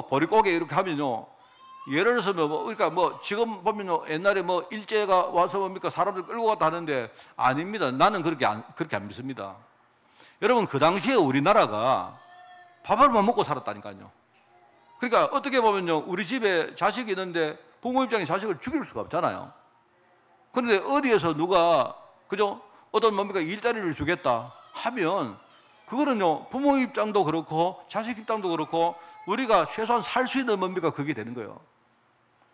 보릿고개 이렇게 하면요, 예를 들어서 그러니까 지금 보면요 옛날에 일제가 와서 뭡니까? 사람들 끌고 갔다 하는데 아닙니다. 나는 그렇게 안 믿습니다. 여러분 그 당시에 우리나라가 밥을 못 먹고 살았다니까요. 그러니까 어떻게 보면요 우리 집에 자식이 있는데 부모 입장에 자식을 죽일 수가 없잖아요. 그런데 어디에서 누가 그죠? 어떤 일자리를 주겠다 하면 그거는요 부모 입장도 그렇고 자식 입장도 그렇고 우리가 최소한 살 수 있는 그게 되는 거예요.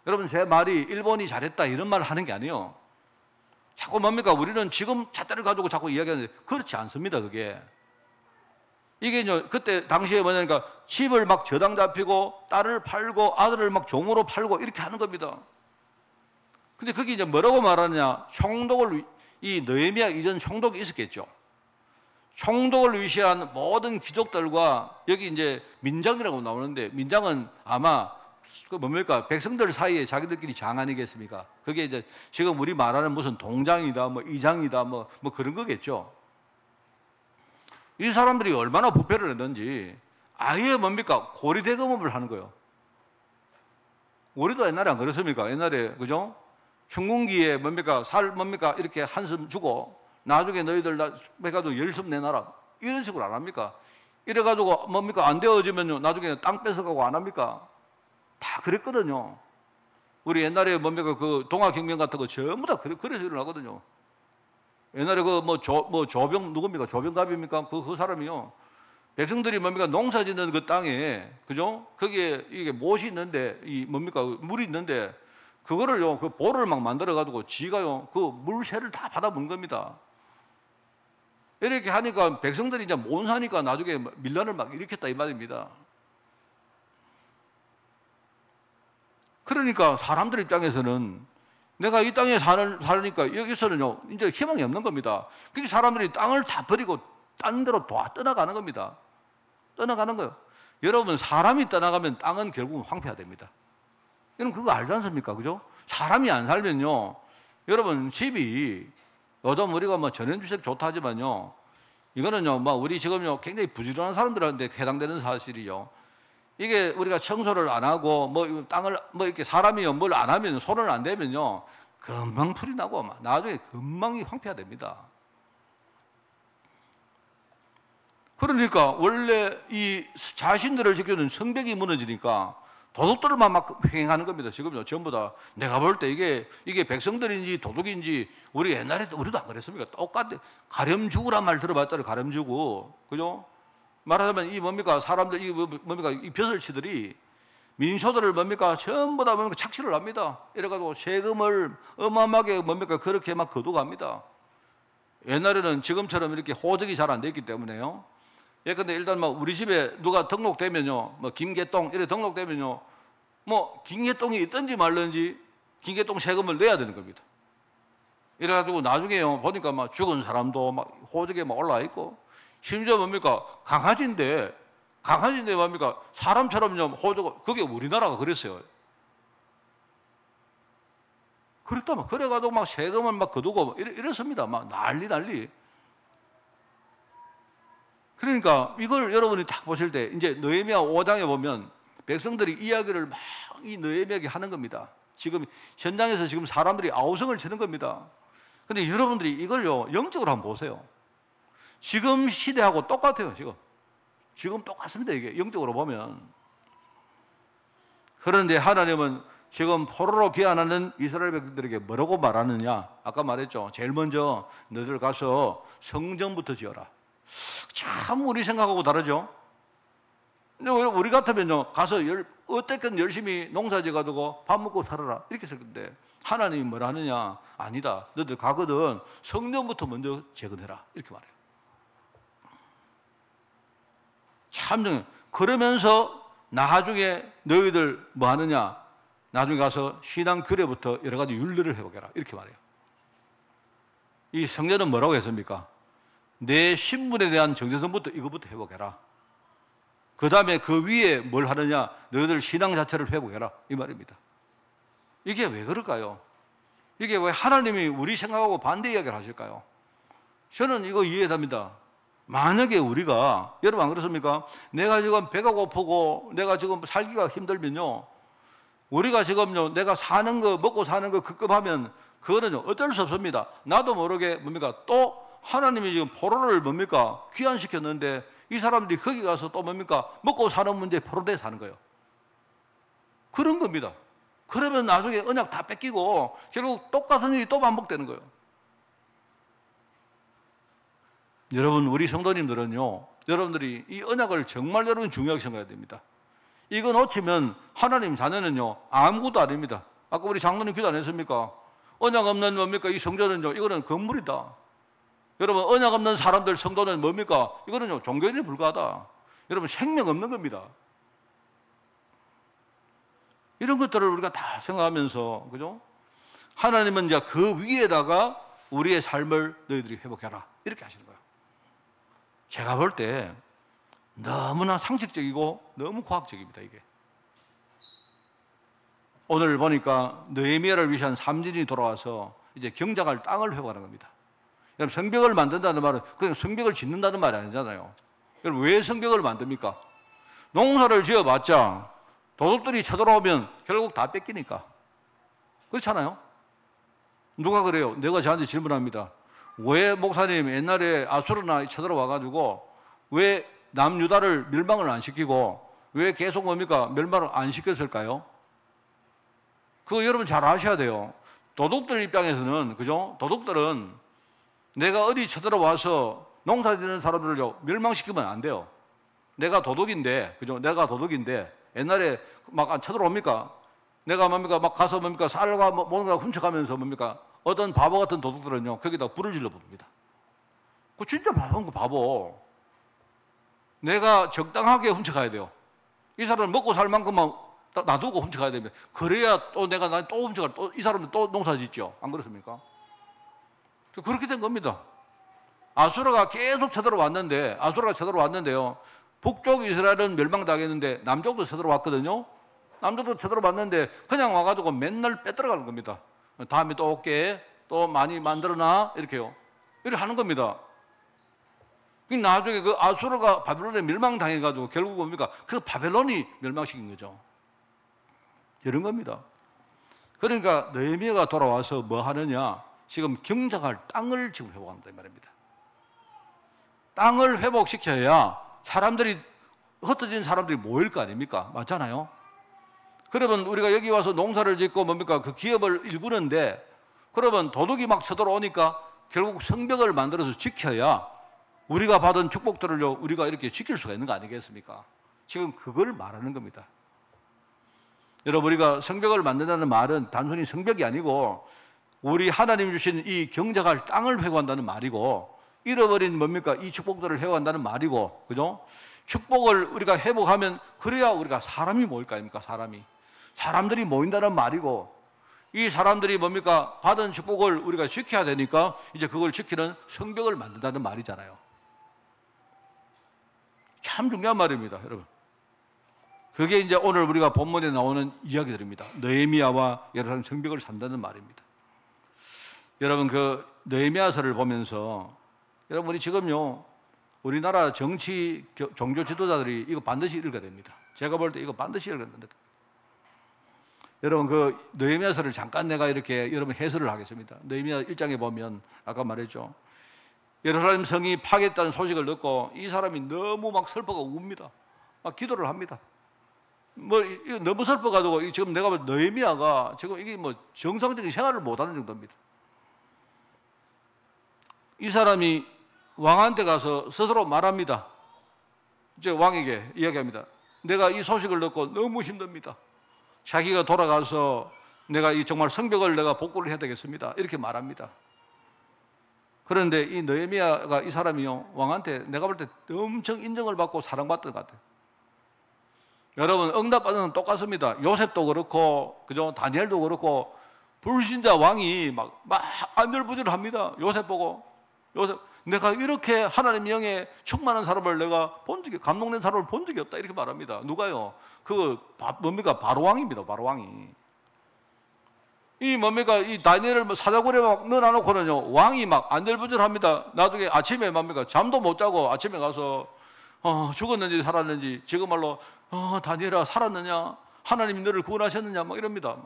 여러분 제 말이 일본이 잘했다 이런 말을 하는 게 아니에요. 자꾸 우리는 지금 잣대를 가지고 자꾸 이야기하는데 그렇지 않습니다. 그게 이게 그때 당시에 뭐냐니까 집을 막 저당 잡히고 딸을 팔고 아들을 막 종으로 팔고 이렇게 하는 겁니다. 근데 그게 이제 뭐라고 말하느냐? 이 느헤미야 이전 총독이 있었겠죠. 총독을 위시한 모든 귀족들과 여기 이제 민장이라고 나오는데, 민장은 아마 백성들 사이에 자기들끼리 장 아니겠습니까? 그게 이제 지금 우리 말하는 무슨 동장이다, 이장이다, 그런 거겠죠. 이 사람들이 얼마나 부패를 했는지 아예 뭡니까? 고리대금업을 하는 거예요. 우리도 옛날에 안 그랬습니까? 옛날에, 그죠? 흉군기에 뭡니까? 뭡니까? 이렇게 한숨 주고 나중에 너희들 해가지고 열숨 내놔라. 이런 식으로 안 합니까? 이래가지고 뭡니까? 안 되어지면요. 나중에 땅 뺏어가고 안 합니까? 다 그랬거든요. 우리 옛날에 뭡니까? 그 동학혁명 같은 거 전부 다 그래서 일어나거든요. 옛날에 조병, 누굽니까? 조병갑입니까? 그 사람이요. 백성들이 뭡니까? 농사 짓는 그 땅에, 그죠? 거기에 이게 못이 있는데, 뭡니까? 물이 있는데, 그거를요, 그 볼을 막 만들어가지고 지가요, 그 물새를 다 받아먹는 겁니다. 이렇게 하니까 백성들이 이제 못 사니까 나중에 밀란을 막 일으켰다 이 말입니다. 그러니까 사람들 입장에서는 내가 이 땅에 살으니까 여기서는요, 이제 희망이 없는 겁니다. 그게 사람들이 땅을 다 버리고 딴 데로 떠나가는 겁니다. 떠나가는 거예요. 여러분, 사람이 떠나가면 땅은 결국은 황폐화됩니다. 여러분, 그거 알지 않습니까? 그죠? 사람이 안 살면요, 여러분, 집이, 요즘 우리가 뭐 전원주택 좋다 하지만요, 이거는요, 우리 지금요, 굉장히 부지런한 사람들한테 해당되는 사실이죠. 이게 우리가 청소를 안 하고, 땅을, 이렇게 사람이요, 뭘 안 하면, 손을 안 대면요, 금방 풀이 나고, 나중에 금방 황폐화됩니다. 그러니까, 원래 이 자신들을 지켜주는 성벽이 무너지니까, 도둑들만 막 횡행하는 겁니다. 지금요, 전부 다. 내가 볼 때 이게 백성들인지 도둑인지, 우리 옛날에 우리도 안 그랬습니까? 똑같아. 가렴주구란 말 들어봤잖아요. 가렴주구. 그죠? 말하자면 사람들, 이 벼슬치들이 민소들을 전부 다 착취를 합니다. 이래가지고 세금을 어마어마하게 그렇게 막 거둬갑니다. 옛날에는 지금처럼 이렇게 호적이 잘 안 돼 있기 때문에요. 예컨대 일단 우리 집에 누가 등록되면요, 김계동 이래 등록되면요, 김계동이 있든지 말든지 김계동 세금을 내야 되는 겁니다. 이래가지고 나중에요, 보니까 죽은 사람도 호적에 올라와 있고, 심지어 강아지인데 사람처럼요, 호적, 그게 우리나라가 그랬어요. 그래가지고 세금을 거두고 이랬습니다. 난리. 그러니까 이걸 여러분이 딱 보실 때, 이제 느헤미야 5장에 보면 백성들이 이야기를 이 느헤미야에게 하는 겁니다. 지금 현장에서 지금 사람들이 아우성을 치는 겁니다. 근데 여러분들이 이걸요, 영적으로 한번 보세요. 지금 시대하고 똑같아요, 지금 똑같습니다, 이게, 영적으로 보면. 그런데 하나님은 지금 포로로 귀환하는 이스라엘 백성들에게 뭐라고 말하느냐? 아까 말했죠. 제일 먼저 너희들 가서 성전부터 지어라. 참 우리 생각하고 다르죠? 근데 우리 같으면요, 가서 어떻게든 열심히 농사 지어가지고 밥 먹고 살아라. 이렇게 했을 건데, 하나님이 뭐라 하느냐? 아니다. 너희들 가거든 성전부터 먼저 재건해라. 이렇게 말해요. 참, 그러면서 나중에 너희들 뭐 하느냐? 나중에 가서 신앙 규례부터 여러 가지 윤리를 해보게라. 이렇게 말해요. 이 성전은 뭐라고 했습니까? 내 신분에 대한 정체성부터 이거부터 회복해라. 그 다음에 그 위에 뭘 하느냐? 너희들 신앙 자체를 회복해라. 이 말입니다. 이게 왜 그럴까요? 이게 왜 하나님이 우리 생각하고 반대 이야기를 하실까요? 저는 이거 이해됩니다. 만약에 우리가, 여러분 안 그렇습니까? 내가 지금 배가 고프고 내가 지금 살기가 힘들면요, 우리가 지금요, 내가 먹고 사는 거 급급하면 그거는요, 어쩔 수 없습니다. 나도 모르게 또 하나님이 지금 포로를 귀환시켰는데 이 사람들이 거기 가서 또 먹고 사는 문제에 포로돼 사는 거예요. 그런 겁니다. 그러면 나중에 언약 다 뺏기고 결국 똑같은 일이 또 반복되는 거예요. 여러분, 우리 성도님들은요, 여러분들이 이 언약을 정말 여러분 중요하게 생각해야 됩니다. 이거 놓치면 하나님 자녀는요, 아무것도 아닙니다. 아까 우리 장로님 기도 안 했습니까? 언약 없는 이 성전은요, 이거는 건물이다. 여러분, 언약 없는 사람들 성도는 뭡니까? 이거는요, 종교인에 불과하다. 여러분, 생명 없는 겁니다. 이런 것들을 우리가 다 생각하면서, 그죠? 하나님은 이제 그 위에다가 우리의 삶을 너희들이 회복해라. 이렇게 하시는 거예요. 제가 볼 때 너무나 상식적이고 너무 과학적입니다, 이게. 오늘 보니까 느헤미야를 위한 삼진이 돌아와서 이제 경작할 땅을 회복하는 겁니다. 여러분, 성벽을 만든다는 말은 그냥 성벽을 짓는다는 말이 아니잖아요. 여러분, 왜 성벽을 만듭니까? 농사를 지어봤자 도둑들이 쳐들어오면 결국 다 뺏기니까. 그렇잖아요? 누가 그래요? 내가 저한테 질문합니다. 왜 목사님 옛날에 아수르나 쳐들어와가지고 왜 남유다를 멸망을 안 시키고 왜 계속 뭡니까? 멸망을 안 시켰을까요? 그거 여러분 잘 아셔야 돼요. 도둑들 입장에서는, 그죠? 도둑들은 내가 어디 쳐들어와서 농사 짓는 사람들을 멸망시키면 안 돼요. 내가 도둑인데, 그죠? 내가 도둑인데, 옛날에 막 안 쳐들어옵니까? 내가 뭡니까? 막 가서 뭡니까? 쌀과 뭔가 훔쳐가면서 뭡니까? 어떤 바보 같은 도둑들은요, 거기다 불을 질러 봅니다. 그 진짜 바보인 거 바보. 내가 적당하게 훔쳐가야 돼요. 이 사람은 먹고 살 만큼만 놔두고 훔쳐가야 됩니다. 그래야 또 내가 또 훔쳐가, 또 이 사람은 또 농사 짓죠. 안 그렇습니까? 그렇게 된 겁니다. 아수르가 계속 쳐들어왔는데, 아수르가 쳐들어왔는데요. 북쪽 이스라엘은 멸망당했는데 남쪽도 쳐들어왔거든요. 남쪽도 쳐들어왔는데 그냥 와가지고 맨날 빼들어가는 겁니다. 다음에 또 올게, 또 많이 만들어놔, 이렇게요. 이렇게 하는 겁니다. 나중에 그 아수르가 바벨론에 멸망당해가지고 결국 뭡니까? 그 바벨론이 멸망시킨 거죠. 이런 겁니다. 그러니까 느헤미야가 돌아와서 뭐 하느냐? 지금 경작할 땅을 지금 회복한다 이 말입니다. 땅을 회복시켜야 사람들이, 흩어진 사람들이 모일 거 아닙니까? 맞잖아요? 그러면 우리가 여기 와서 농사를 짓고 뭡니까? 그 기업을 일구는데, 그러면 도둑이 막 쳐들어오니까 결국 성벽을 만들어서 지켜야 우리가 받은 축복들을요, 우리가 이렇게 지킬 수가 있는 거 아니겠습니까? 지금 그걸 말하는 겁니다. 여러분, 우리가 성벽을 만든다는 말은 단순히 성벽이 아니고 우리 하나님 주신 이 경작할 땅을 회복한다는 말이고, 잃어버린 뭡니까? 이 축복들을 회복한다는 말이고, 그죠? 축복을 우리가 회복하면 그래야 우리가 사람이 모일 거 아닙니까? 사람들이 모인다는 말이고, 이 사람들이 뭡니까? 받은 축복을 우리가 지켜야 되니까 이제 그걸 지키는 성벽을 만든다는 말이잖아요. 참 중요한 말입니다, 여러분. 그게 이제 오늘 우리가 본문에 나오는 이야기들입니다. 느헤미야와 예루살렘 성벽을 산다는 말입니다. 여러분, 그 느헤미야서를 보면서 여러분이 지금요, 우리나라 정치 종교 지도자들이 이거 반드시 읽어야 됩니다. 제가 볼 때 이거 반드시 읽어야 됩니다. 여러분, 그 느헤미야서를 잠깐 내가 이렇게 여러분 해설을 하겠습니다. 느헤미야 1장에 보면 아까 말했죠. 예루살렘 성이 파괴했다는 소식을 듣고 이 사람이 너무 막 슬퍼가 웁니다. 막 기도를 합니다. 뭐 너무 슬퍼가지고 지금 내가 볼 때 느헤미야가 지금 이게 뭐 정상적인 생활을 못하는 정도입니다. 이 사람이 왕한테 가서 스스로 말합니다. 이제 왕에게 이야기합니다. 내가 이 소식을 듣고 너무 힘듭니다. 자기가 돌아가서 내가 이 정말 성벽을 내가 복구를 해야 되겠습니다. 이렇게 말합니다. 그런데 이 느헤미야가 이 사람이요, 왕한테 내가 볼 때 엄청 인정을 받고 사랑받던 것 같아요. 여러분, 응답받는 건 똑같습니다. 요셉도 그렇고, 그죠? 다니엘도 그렇고, 불신자 왕이 막 안절부절합니다. 요셉 보고, 요셉, 내가 이렇게 하나님 영에 충만한 사람을 내가 본 적이, 감동된 사람을 본 적이 없다. 이렇게 말합니다. 누가요? 뭡니까? 바로왕입니다. 바로왕이. 이 뭡니까? 이 다니엘을 사자굴에 막 넣어놓고는요, 왕이 막 안절부절합니다. 나중에 아침에 뭡니까? 잠도 못 자고 아침에 가서, 죽었는지 살았는지, 지금말로, 다니엘아, 살았느냐? 하나님이 너를 구원하셨느냐? 막 이럽니다.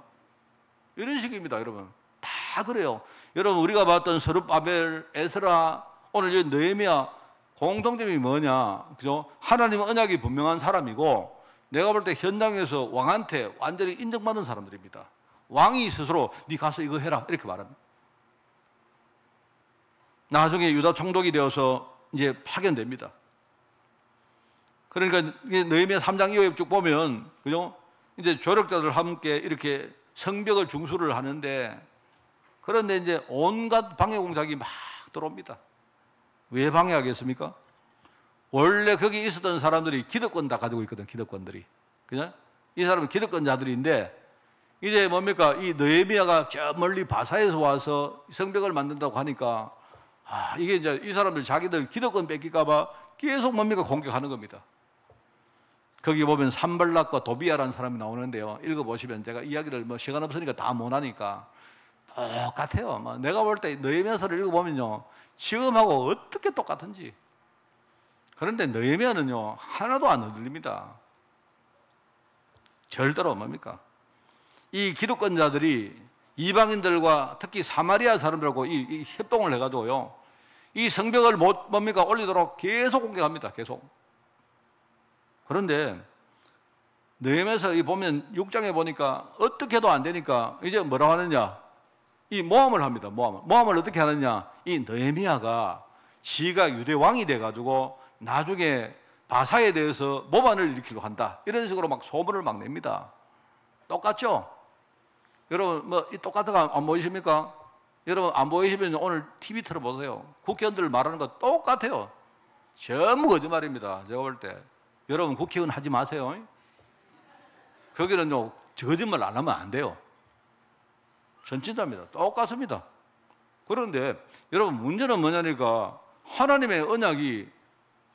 이런 식입니다, 여러분. 다 그래요. 여러분, 우리가 봤던 스룹바벨, 에스라, 오늘 이 느헤미야, 공통점이 뭐냐? 그죠? 하나님은 언약이 분명한 사람이고, 내가 볼 때 현장에서 왕한테 완전히 인정받는 사람들입니다. 왕이 스스로 네 가서 이거 해라 이렇게 말합니다. 나중에 유다 총독이 되어서 이제 파견됩니다. 그러니까 느헤미야 3장 이후에 쭉 보면, 그죠? 이제 조력자들 함께 이렇게 성벽을 중수를 하는데, 그런데 이제 온갖 방해 공작이 막 들어옵니다. 왜 방해하겠습니까? 원래 거기 있었던 사람들이 기득권 다 가지고 있거든, 기득권들이. 그냥 이 사람은 기득권자들인데, 이제 뭡니까? 이 느헤미야가 저 멀리 바사에서 와서 성벽을 만든다고 하니까, 이게 이제 이 사람들 자기들 기득권 뺏길까봐 계속 뭡니까? 공격하는 겁니다. 거기 보면 산발락과 도비아라는 사람이 나오는데요. 읽어보시면 제가 이야기를 뭐 시간 없으니까 다 못하니까 똑같아요. 내가 볼 때 느헤미야서를 읽어보면요, 지금하고 어떻게 똑같은지. 그런데 느헤미야는요 하나도 안 흔들립니다. 절대로 뭡니까? 이 기득권자들이 이방인들과 특히 사마리아 사람들하고 이 협동을 해가지고요, 이 성벽을 뭡니까? 올리도록 계속 공격합니다. 계속. 그런데 느헤미야서 보면 6장에 보니까 어떻게 해도 안 되니까 이제 뭐라고 하느냐? 이 모함을 합니다. 모함을 어떻게 하느냐? 이 느헤미야가 지가 유대 왕이 돼가지고 나중에 바사에 대해서 모반을 일으키려고 한다, 이런 식으로 막 소문을 막 냅니다. 똑같죠? 여러분 똑같은 거 안 보이십니까? 여러분 안 보이시면 오늘 TV 틀어보세요. 국회의원들 말하는 거 똑같아요. 전부 거짓말입니다. 제가 볼 때 여러분 국회의원 하지 마세요. 거기는요 거짓말 안 하면 안 돼요. 전진자입니다. 똑같습니다. 그런데 여러분 문제는 뭐냐니까, 하나님의 언약이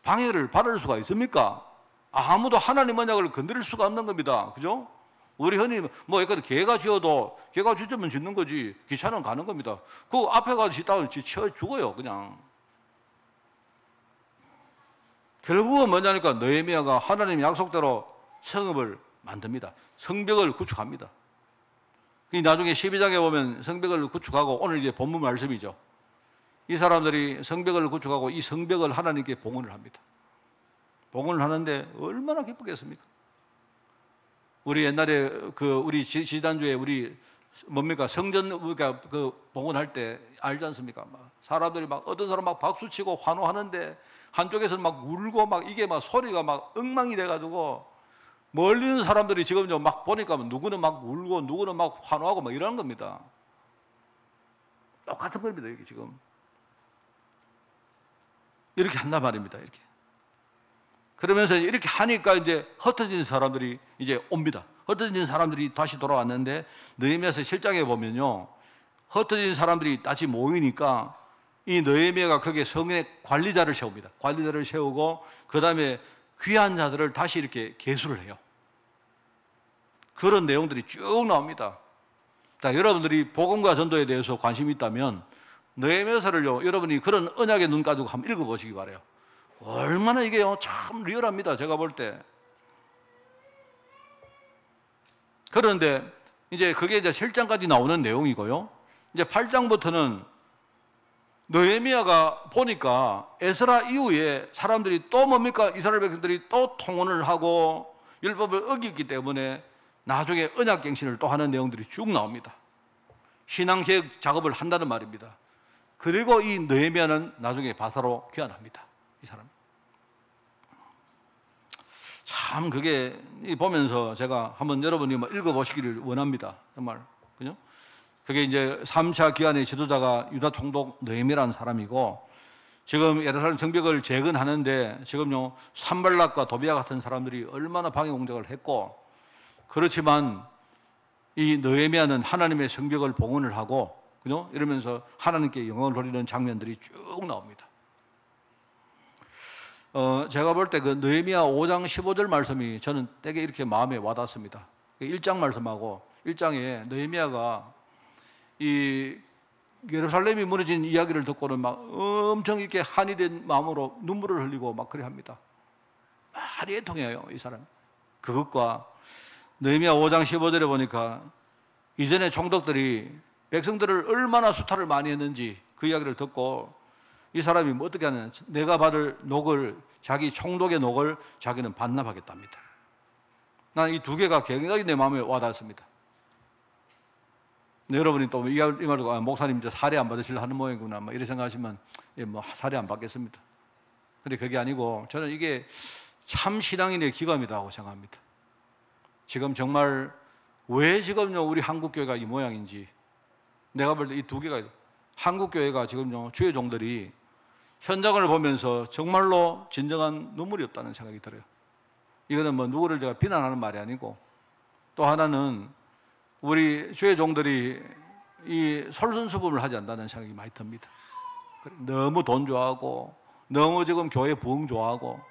방해를 받을 수가 있습니까? 아무도 하나님 언약을 건드릴 수가 없는 겁니다. 그죠? 우리 흔히 개가 쥐어도 개가 쥐면 짖는 거지, 기차는 가는 겁니다. 그 앞에 가서 짖다가 치어 죽어요 그냥. 결국은 뭐냐니까, 느헤미야가 하나님의 약속대로 성읍을 만듭니다. 성벽을 구축합니다. 나중에 12장에 보면 성벽을 구축하고, 오늘 이제 본문 말씀이죠. 이 사람들이 성벽을 구축하고 이 성벽을 하나님께 봉헌을 합니다. 봉헌을 하는데 얼마나 기쁘겠습니까? 우리 옛날에 우리 지난주에 우리 성전 우리가 봉헌할 때 알지 않습니까? 사람들이 어떤 사람 박수치고 환호하는데 한쪽에서는 울고 이게 소리가 엉망이 돼가지고, 멀리 있는 사람들이 지금 보니까 누구는 울고 누구는 환호하고 이러는 겁니다. 똑같은 겁니다. 이게 지금 이렇게 한단 말입니다. 이렇게. 그러면서 이렇게 하니까 이제 흩어진 사람들이 이제 옵니다. 흩어진 사람들이 다시 돌아왔는데, 느헤미야서 7장에 보면요, 흩어진 사람들이 다시 모이니까 이 느헤미야가 거기에 성의 관리자를 세웁니다. 관리자를 세우고 그 다음에 귀한 자들을 다시 이렇게 계수를 해요. 그런 내용들이 쭉 나옵니다. 자, 여러분들이 복음과 전도에 대해서 관심이 있다면 느헤미야서를요, 여러분이 그런 언약의 눈 가지고 한번 읽어보시기 바라요. 얼마나 이게 참 리얼합니다. 제가 볼 때. 그런데 이제 그게 이제 7장까지 나오는 내용이고요. 이제 8장부터는 느헤미야가 보니까 에스라 이후에 사람들이 또 이스라엘 백성들이 또 통혼을 하고 율법을 어겼기 때문에 나중에 언약갱신을 또 하는 내용들이 쭉 나옵니다. 신앙개혁 작업을 한다는 말입니다. 그리고 이 느헤미야는 나중에 바사로 귀환합니다. 이 사람. 참 그게 보면서 제가 한번 여러분이 읽어보시기를 원합니다. 정말. 그죠? 그게 이제 3차 귀환의 지도자가 유다 총독 느헤미야라는 사람이고, 지금 예루살렘 성벽을 재건하는데 지금요 산발락과 도비아 같은 사람들이 얼마나 방해 공작을 했고, 그렇지만 이 느헤미야는 하나님의 성벽을 봉헌을 하고, 그죠? 이러면서 하나님께 영광을 돌리는 장면들이 쭉 나옵니다. 제가 볼 때 그 느헤미야 5장 15절 말씀이 저는 되게 이렇게 마음에 와닿습니다. 1장 말씀하고 1장에 느헤미야가 이 예루살렘이 무너진 이야기를 듣고는 엄청 이렇게 한이 된 마음으로 눈물을 흘리고 그래 합니다. 말이 애통해요, 이 사람. 그것과 느헤미야 5장 15절에 보니까 이전에 총독들이 백성들을 얼마나 수탈을 많이 했는지 그 이야기를 듣고, 이 사람이 어떻게 하느냐, 내가 받을 녹을, 자기 총독의 녹을 자기는 반납하겠답니다. 난 이 두 개가 굉장히 내 마음에 와닿습니다. 여러분이 또 이 말 듣고 목사님 이제 살해 안 받으시려 하는 모양이구나 이렇게 생각하시면 살해 안 받겠습니다. 근데 그게 아니고, 저는 이게 참 신앙인의 기감이라고 생각합니다. 지금 정말 왜 지금요 우리 한국교회가 이 모양인지, 내가 볼 때 이 두 개가, 한국교회가 지금요 주의 종들이 현장을 보면서 정말로 진정한 눈물이 없다는 생각이 들어요. 이거는 누구를 제가 비난하는 말이 아니고, 또 하나는 우리 주의 종들이 이 솔선수범을 하지 않는다는 생각이 많이 듭니다. 너무 돈 좋아하고, 너무 지금 교회 부흥 좋아하고,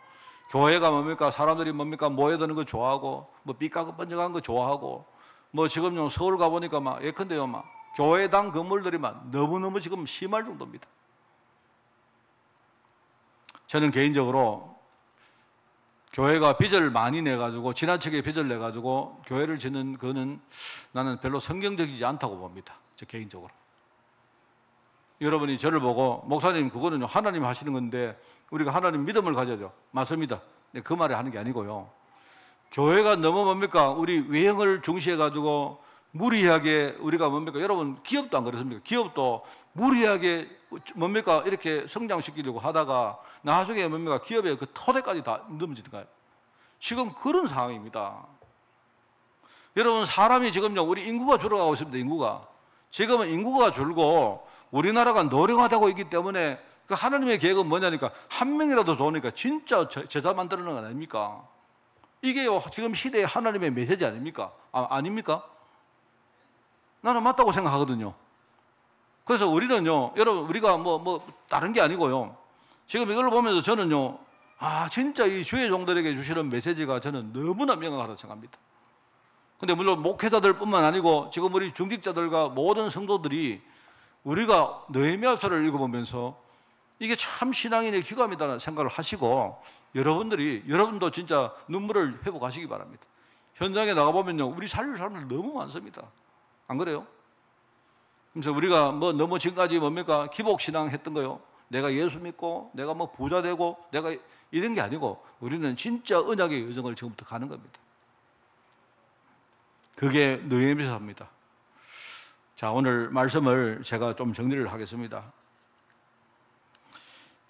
교회가 사람들이 모여드는 거 좋아하고, 삐까뻔쩍한 거 좋아하고, 지금요 서울 가보니까 예컨대요 교회당 건물들이만 너무너무 지금 심할 정도입니다. 저는 개인적으로 교회가 빚을 많이 내가지고 지나치게 빚을 내가지고 교회를 짓는 그거는 나는 별로 성경적이지 않다고 봅니다. 저 개인적으로. 여러분이 저를 보고 목사님 그거는 하나님 하시는 건데 우리가 하나님 믿음을 가져야죠. 맞습니다. 그 말을 하는 게 아니고요. 교회가 너무 뭡니까? 우리 외형을 중시해가지고 무리하게 우리가 뭡니까? 여러분 기업도 안 그렇습니까? 기업도 무리하게 뭡니까? 이렇게 성장시키려고 하다가 나중에 뭡니까? 기업의 그 토대까지 다 넘어지는 거예요. 지금 그런 상황입니다. 여러분 사람이 지금요 우리 인구가 줄어가고 있습니다. 인구가 지금은 인구가 줄고 우리나라가 노령화되고 있기 때문에 그 하나님의 계획은 뭐냐니까 한 명이라도 좋으니까 진짜 제자 만들어내는 거 아닙니까? 이게요 지금 시대의 하나님의 메시지 아닙니까? 아닙니까? 나는 맞다고 생각하거든요. 그래서 우리는요 여러분 우리가 뭐 다른 게 아니고요 지금 이걸 보면서 저는요 진짜 이 주의 종들에게 주시는 메시지가 저는 너무나 명확하다고 생각합니다. 근데 물론 목회자들뿐만 아니고 지금 우리 중직자들과 모든 성도들이 우리가 느헤미야서를 읽어보면서 이게 참 신앙인의 귀감이다라는 생각을 하시고 여러분도 진짜 눈물을 회복하시기 바랍니다. 현장에 나가보면요 우리 살릴 사람들 너무 많습니다. 안 그래요? 그래서 우리가 너무 지금까지 뭡니까? 기복신앙 했던 거요. 내가 예수 믿고 내가 부자 되고 내가 이런 게 아니고 우리는 진짜 언약의 여정을 지금부터 가는 겁니다. 그게 느헤미야서입니다. 자, 오늘 말씀을 제가 좀 정리를 하겠습니다.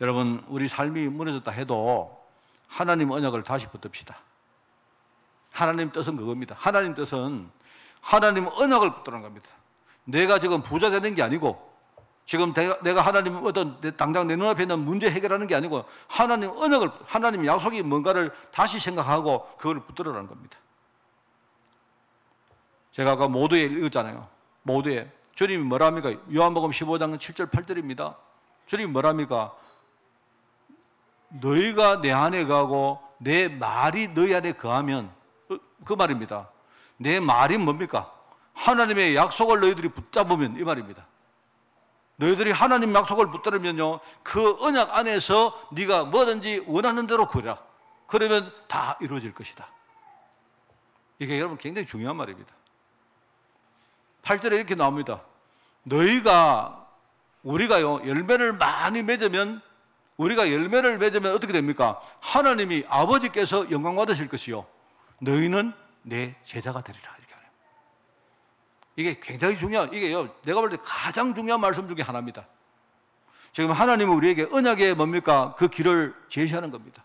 여러분, 우리 삶이 무너졌다 해도 하나님 언약을 다시 붙듭시다. 하나님 뜻은 그겁니다. 하나님 뜻은 하나님 언약을 붙드는 겁니다. 내가 지금 부자 되는 게 아니고 지금 내가 하나님 당장 내 눈앞에 있는 문제 해결하는 게 아니고 하나님 언약을, 하나님 약속이 뭔가를 다시 생각하고 그걸 붙들으라는 겁니다. 제가 아까 모두에 읽었잖아요. 모두에. 주님이 뭐라 합니까? 요한복음 15장 7절 8절입니다. 주님이 뭐라 합니까? 너희가 내 안에 가고 내 말이 너희 안에 거하면, 그 말입니다. 내 말이 뭡니까? 하나님의 약속을 너희들이 붙잡으면, 이 말입니다. 너희들이 하나님 약속을 붙들으면요 그 언약 안에서 네가 뭐든지 원하는 대로 구해라. 그러면 다 이루어질 것이다. 이게 여러분 굉장히 중요한 말입니다. 8절에 이렇게 나옵니다. 우리가요 열매를 많이 맺으면, 우리가 열매를 맺으면 어떻게 됩니까? 하나님이 아버지께서 영광 받으실 것이요 너희는 내 제자가 되리라. 이렇게 하네요. 이게 굉장히 중요한, 이게요 내가 볼 때 가장 중요한 말씀 중에 하나입니다. 지금 하나님은 우리에게 언약의 뭡니까? 그 길을 제시하는 겁니다.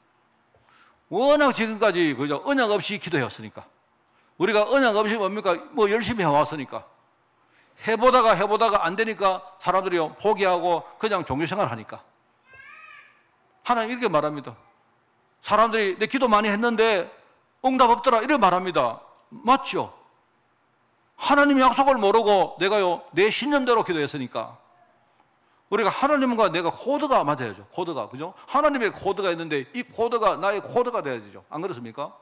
워낙 지금까지 그죠 언약 없이 기도해왔으니까, 우리가 언약 없이 뭡니까? 열심히 해왔으니까, 해보다가 안 되니까 사람들이 포기하고 그냥 종교생활 하니까 하나님 이렇게 말합니다. 사람들이 내 기도 많이 했는데 응답 없더라 이렇게 말합니다. 맞죠? 하나님의 약속을 모르고 내가요 내 신념대로 기도했으니까 우리가 하나님과 내가 코드가 맞아야죠. 코드가, 그죠? 하나님의 코드가 있는데 이 코드가 나의 코드가 돼야 되죠. 안 그렇습니까?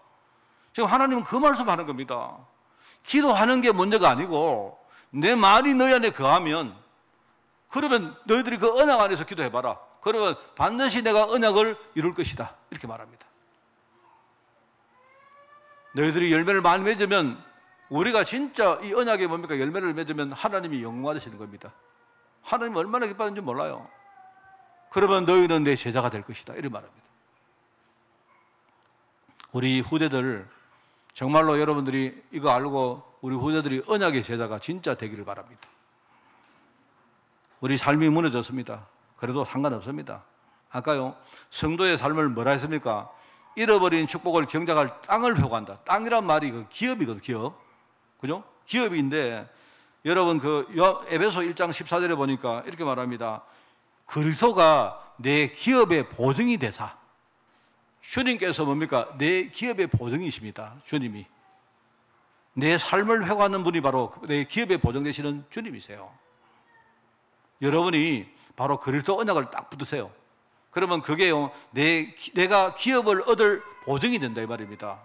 지금 하나님은 그 말씀하는 겁니다. 기도하는 게 문제가 아니고 내 말이 너희 안에 거하면, 그러면 너희들이 그 언약 안에서 기도해봐라. 그러면 반드시 내가 언약을 이룰 것이다. 이렇게 말합니다. 너희들이 열매를 많이 맺으면, 우리가 진짜 이 언약에 뭡니까? 열매를 맺으면 하나님이 영광 받으시는 겁니다. 하나님 얼마나 기뻐하는지 몰라요. 그러면 너희는 내 제자가 될 것이다. 이렇게 말합니다. 우리 후대들 정말로 여러분들이 이거 알고 우리 후대들이 언약의 제자가 진짜 되기를 바랍니다. 우리 삶이 무너졌습니다. 그래도 상관없습니다. 아까요 성도의 삶을 뭐라 했습니까? 잃어버린 축복을 경작할 땅을 회고한다. 땅이란 말이 그 기업이거든요. 기업, 그죠? 기업인데 여러분 그 에베소 1장 14절에 보니까 이렇게 말합니다. 그리스도가 내 기업의 보증이 되사. 주님께서 뭡니까? 내 기업의 보증이십니다. 주님이. 내 삶을 회고하는 분이 바로 내 기업의 보증 되시는 주님이세요. 여러분이 바로 그리스도 언약을 딱 붙으세요. 그러면 그게요 내가 기업을 얻을 보증이 된다 이 말입니다.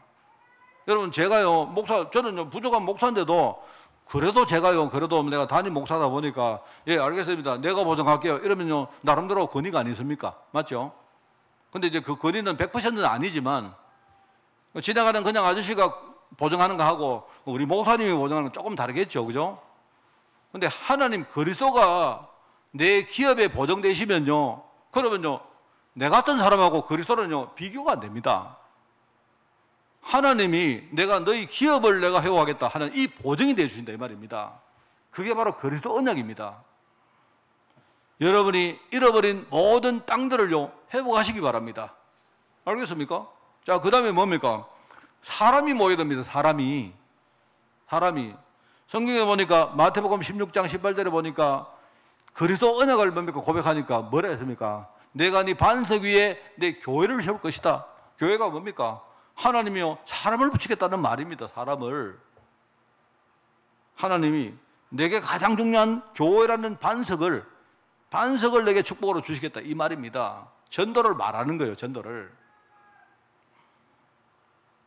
여러분 제가요 저는 부족한 목사인데도 그래도 제가요, 그래도 내가 담임 목사다 보니까, 예, 알겠습니다. 내가 보증할게요. 이러면요, 나름대로 권위가 아니십니까? 맞죠? 근데 이제 그 권위는 100%는 아니지만, 지나가는 그냥 아저씨가 보증하는 거 하고, 우리 목사님이 보증하는 건 조금 다르겠죠. 그죠? 근데 하나님 그리스도가 내 기업에 보증되시면요, 그러면요, 내 같은 사람하고 그리스도는요, 비교가 안 됩니다. 하나님이 내가 너희 기업을 내가 회복하겠다 하는 이 보증이 되어 주신다 이 말입니다. 그게 바로 그리스도 언약입니다. 여러분이 잃어버린 모든 땅들을요 회복하시기 바랍니다. 알겠습니까? 자, 그 다음에 뭡니까? 사람이 모여야 됩니다. 사람이 성경에 보니까 마태복음 16장 18절에 보니까 그리스도 언약을 뭡니까 고백하니까 뭐라 했습니까? 내가 네 반석 위에 내 교회를 세울 것이다. 교회가 뭡니까? 하나님이요 사람을 붙이겠다는 말입니다. 사람을. 하나님이 내게 가장 중요한 교회라는 반석을 내게 축복으로 주시겠다 이 말입니다. 전도를 말하는 거예요. 전도를.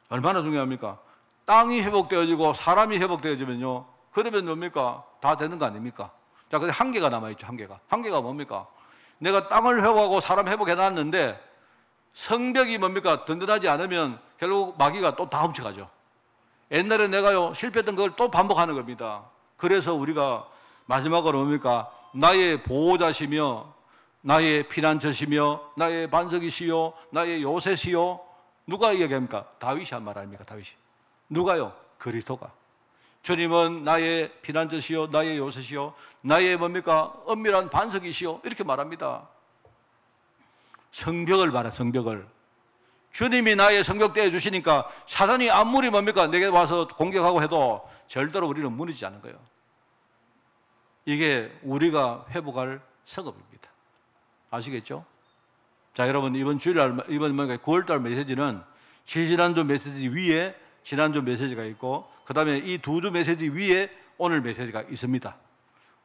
얼마나 중요합니까? 땅이 회복되어지고 사람이 회복되어지면요, 그러면 뭡니까? 다 되는 거 아닙니까? 자, 근데 한계가 남아있죠. 한계가 뭡니까? 내가 땅을 회복하고 사람 회복해놨는데 성벽이 뭡니까? 든든하지 않으면 결국 마귀가 또 다 훔쳐가죠. 옛날에 내가요 실패했던 걸 또 반복하는 겁니다. 그래서 우리가 마지막으로 뭡니까? 나의 보호자시며 나의 피난처시며 나의 반석이시요 나의 요새시요. 누가 이야기합니까? 다윗이 한 말 아닙니까? 다윗이. 누가요? 그리스도가. 주님은 나의 피난처시요 나의 요새시요 나의 뭡니까? 엄밀한 반석이시요 이렇게 말합니다. 성벽을 봐라. 성벽을. 주님이 나의 성벽 떼어 주시니까 사단이 아무리 뭡니까? 내게 와서 공격하고 해도 절대로 우리는 무너지지 않은 거예요. 이게 우리가 회복할 성읍입니다. 아시겠죠? 자, 여러분 이번 주일날 이번 9월달 메시지는 지난주 메시지 위에 지난주 메시지가 있고 그 다음에 이 두 주 메시지 위에 오늘 메시지가 있습니다.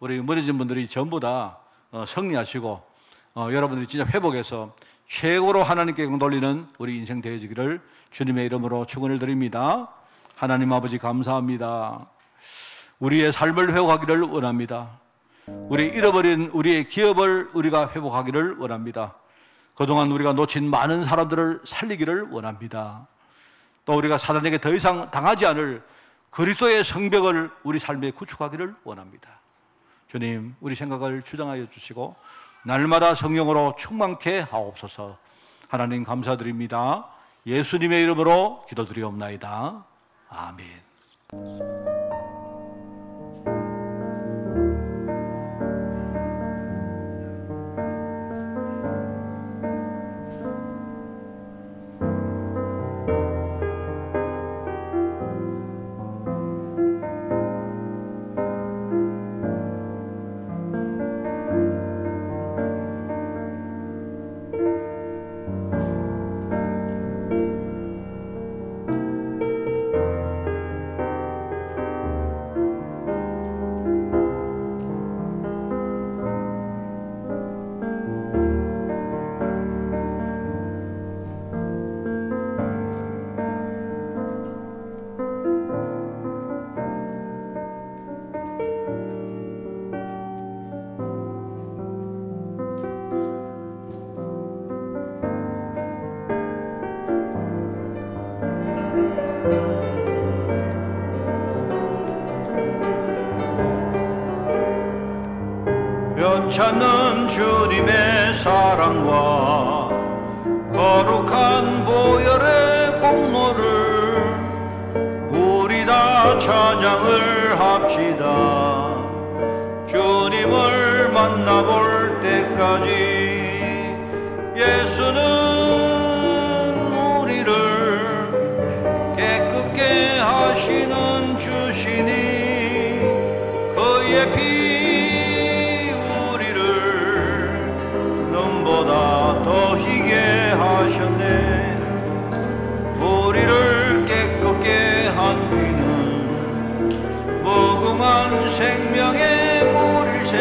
우리 무너진 분들이 전부 다 승리하시고 여러분들이 진짜 회복해서 최고로 하나님께 영 돌리는 우리 인생 되어지기를 주님의 이름으로 축원을 드립니다. 하나님 아버지 감사합니다. 우리의 삶을 회복하기를 원합니다. 우리 잃어버린 우리의 기업을 우리가 회복하기를 원합니다. 그동안 우리가 놓친 많은 사람들을 살리기를 원합니다. 또 우리가 사단에게 더 이상 당하지 않을 그리스도의 성벽을 우리 삶에 구축하기를 원합니다. 주님, 우리 생각을 주장하여 주시고 날마다 성령으로 충만케 하옵소서. 하나님 감사드립니다. 예수님의 이름으로 기도드리옵나이다. 아멘. 변찮는 주님의 사랑과 거룩한 보혈의 공로를 우리 다 찬양을 합시다. 주님을 만나볼 때까지 예수는 우리를 깨끗게 하시는 주시니 그의 피 더 희게 하셨네. 우리를 깨끗게 한 피는 무궁한 생명의 물일새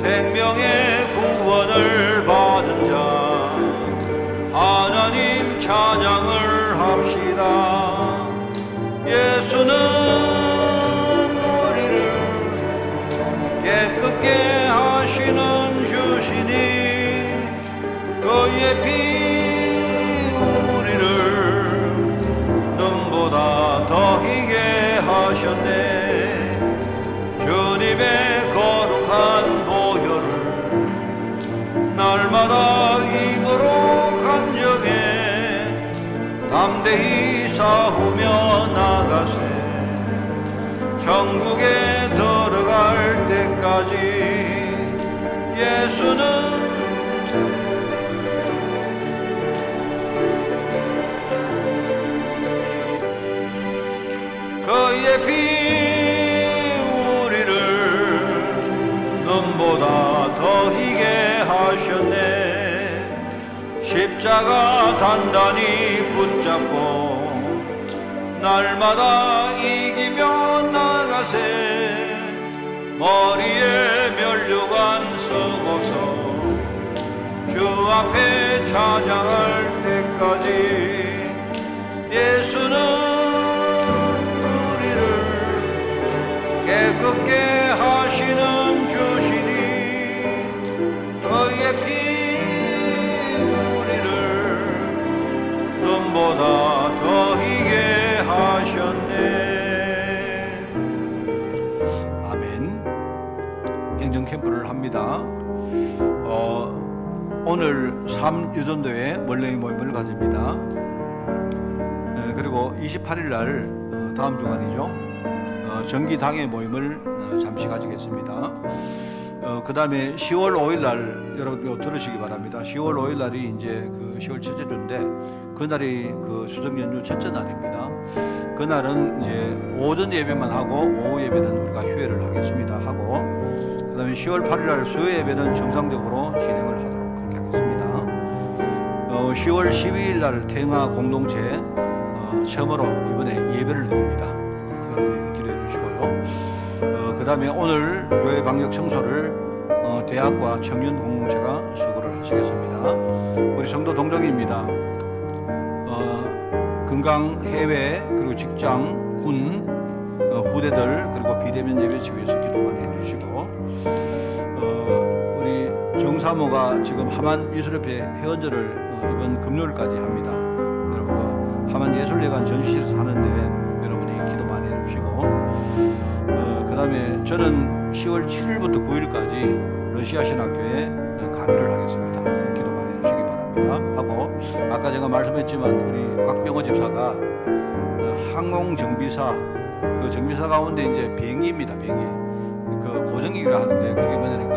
생명의 구원을 받은 자 하나님 찬양을 합시다. 예수는 담대히 싸우며 나가세 천국에 들어갈 때까지 예수는 그의 피 우리를 눈보다 더 희게 하셨네 십자가 단단히 붙잡고 날마다 이기며 나가세 머리에 면류관 쓰고서 주 앞에 찬양할 때까지 예수는 우리를 깨끗게 하시는 주시니 그의 피 우리를 눈보다 더 희게 하셨네. 아멘. 행정 캠프를 합니다. 오늘 삼유전도회 원래의 모임을 가집니다. 그리고 28일 날 다음 주간이죠. 정기당회 모임을 잠시 가지겠습니다. 그 다음에 10월 5일 날 여러분 이거 들으시기 바랍니다. 10월 5일 날이 이제 그 10월 첫째 주인데 그날이 그 추석 연휴 첫째 날입니다. 그날은 이제 오전 예배만 하고 오후 예배는 우리가 휴회를 하겠습니다. 하고 그 다음에 10월 8일 날 수요 예배는 정상적으로 진행을 하도록 그렇게 하겠습니다. 10월 12일 날 태영아 공동체 처음으로 이번에 예배를 드립니다. 여러분이 기도해 주시고요. 그 다음에 오늘 교회 방역 청소를 대학과 청년 공동체가 수고를 하시겠습니다. 우리 성도 동정입니다. 건강, 해외, 그리고 직장, 군, 후대들, 그리고 비대면 예배치 위해서 기도 많이 해주시고, 우리 정사모가 지금 하만 예술협회 회원제를 이번 금요일까지 합니다. 여러분과 하만 예술회관 전시실에서 하는데 여러분이 기도 많이 해주시고, 그 다음에 저는 10월 7일부터 9일까지 러시아 신학교에 강의를 하겠습니다. 기도 많이 해주시기 바랍니다. 하고 아까 제가 말씀했지만 우리 곽병호 집사가 항공정비사 그 정비사 가운데 이제 비행기입니다. 비행기 그 고정기라 하는데 그게 뭐냐니까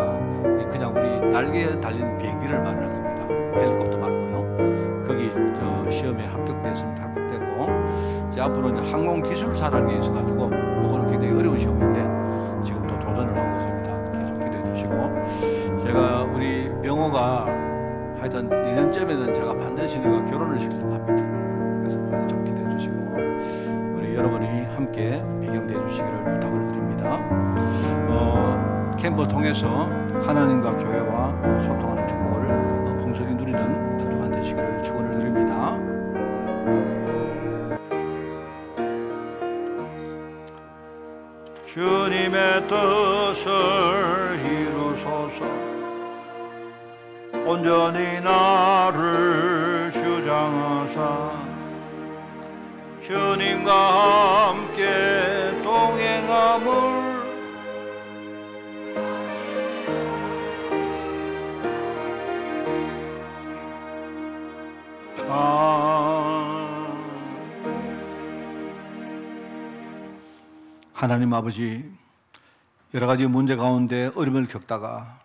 그냥 우리 날개에 달린 비행기를 말하는 겁니다. 헬리콥터 말고요. 거기 시험에 합격됐습니다. 합격됐고 이제 앞으로 이제 항공기술사라는 게 있어가지고 그거는 굉장히 어려운 시험인데 지금 또 도전을 하고 있습니다. 계속 기도해 주시고 제가 우리 병호가 하여튼 내년쯤에는 제가 반드시 내가 결혼을 시키려고 합니다. 그래서 많이 좀 기대해 주시고 우리 여러분이 함께 배경되어 주시기를 부탁을 드립니다. 캠프 통해서 하나님과 교회와 소통하는 축복을 풍성히 누리는 한 주간 되시기를 축원을 드립니다. 주님의 뜻을 이루소서 온전히 나를 주장하사 주님과 함께 동행함을 하나님 아버지, 여러 가지 문제 가운데 어려움을 겪다가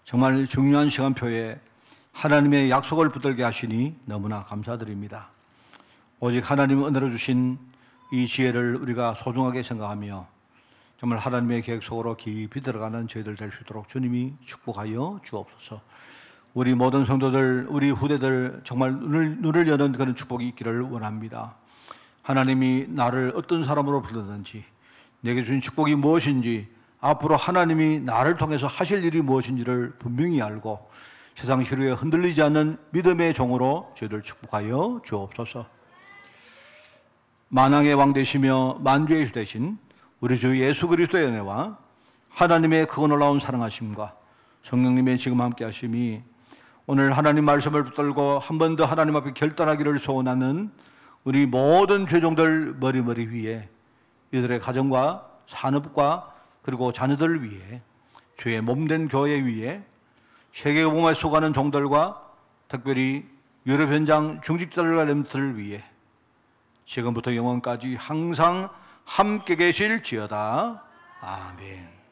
정말 중요한 시간표에 하나님의 약속을 붙들게 하시니 너무나 감사드립니다. 오직 하나님의 은혜로 주신 이 지혜를 우리가 소중하게 생각하며 정말 하나님의 계획 속으로 깊이 들어가는 저희들 될 수 있도록 주님이 축복하여 주옵소서. 우리 모든 성도들, 우리 후대들 정말 눈을 여는 그런 축복이 있기를 원합니다. 하나님이 나를 어떤 사람으로 불렀는지, 내게 주신 축복이 무엇인지, 앞으로 하나님이 나를 통해서 하실 일이 무엇인지를 분명히 알고 세상 시류에 흔들리지 않는 믿음의 종으로 저희들 축복하여 주옵소서. 만왕의 왕 되시며 만주의 주 되신 우리 주 예수 그리스도의 은혜와 하나님의 크고 놀라운 사랑하심과 성령님의 지금 함께 하심이 오늘 하나님 말씀을 붙들고 한 번 더 하나님 앞에 결단하기를 소원하는 우리 모든 죄종들 머리 위에, 이들의 가정과 산업과 그리고 자녀들 위에, 주의 몸된 교회 위에, 세계복음에 속하는 종들과 특별히 유럽 현장 중직자들과 렘트를 위해 지금부터 영원까지 항상 함께 계실지어다. 아멘.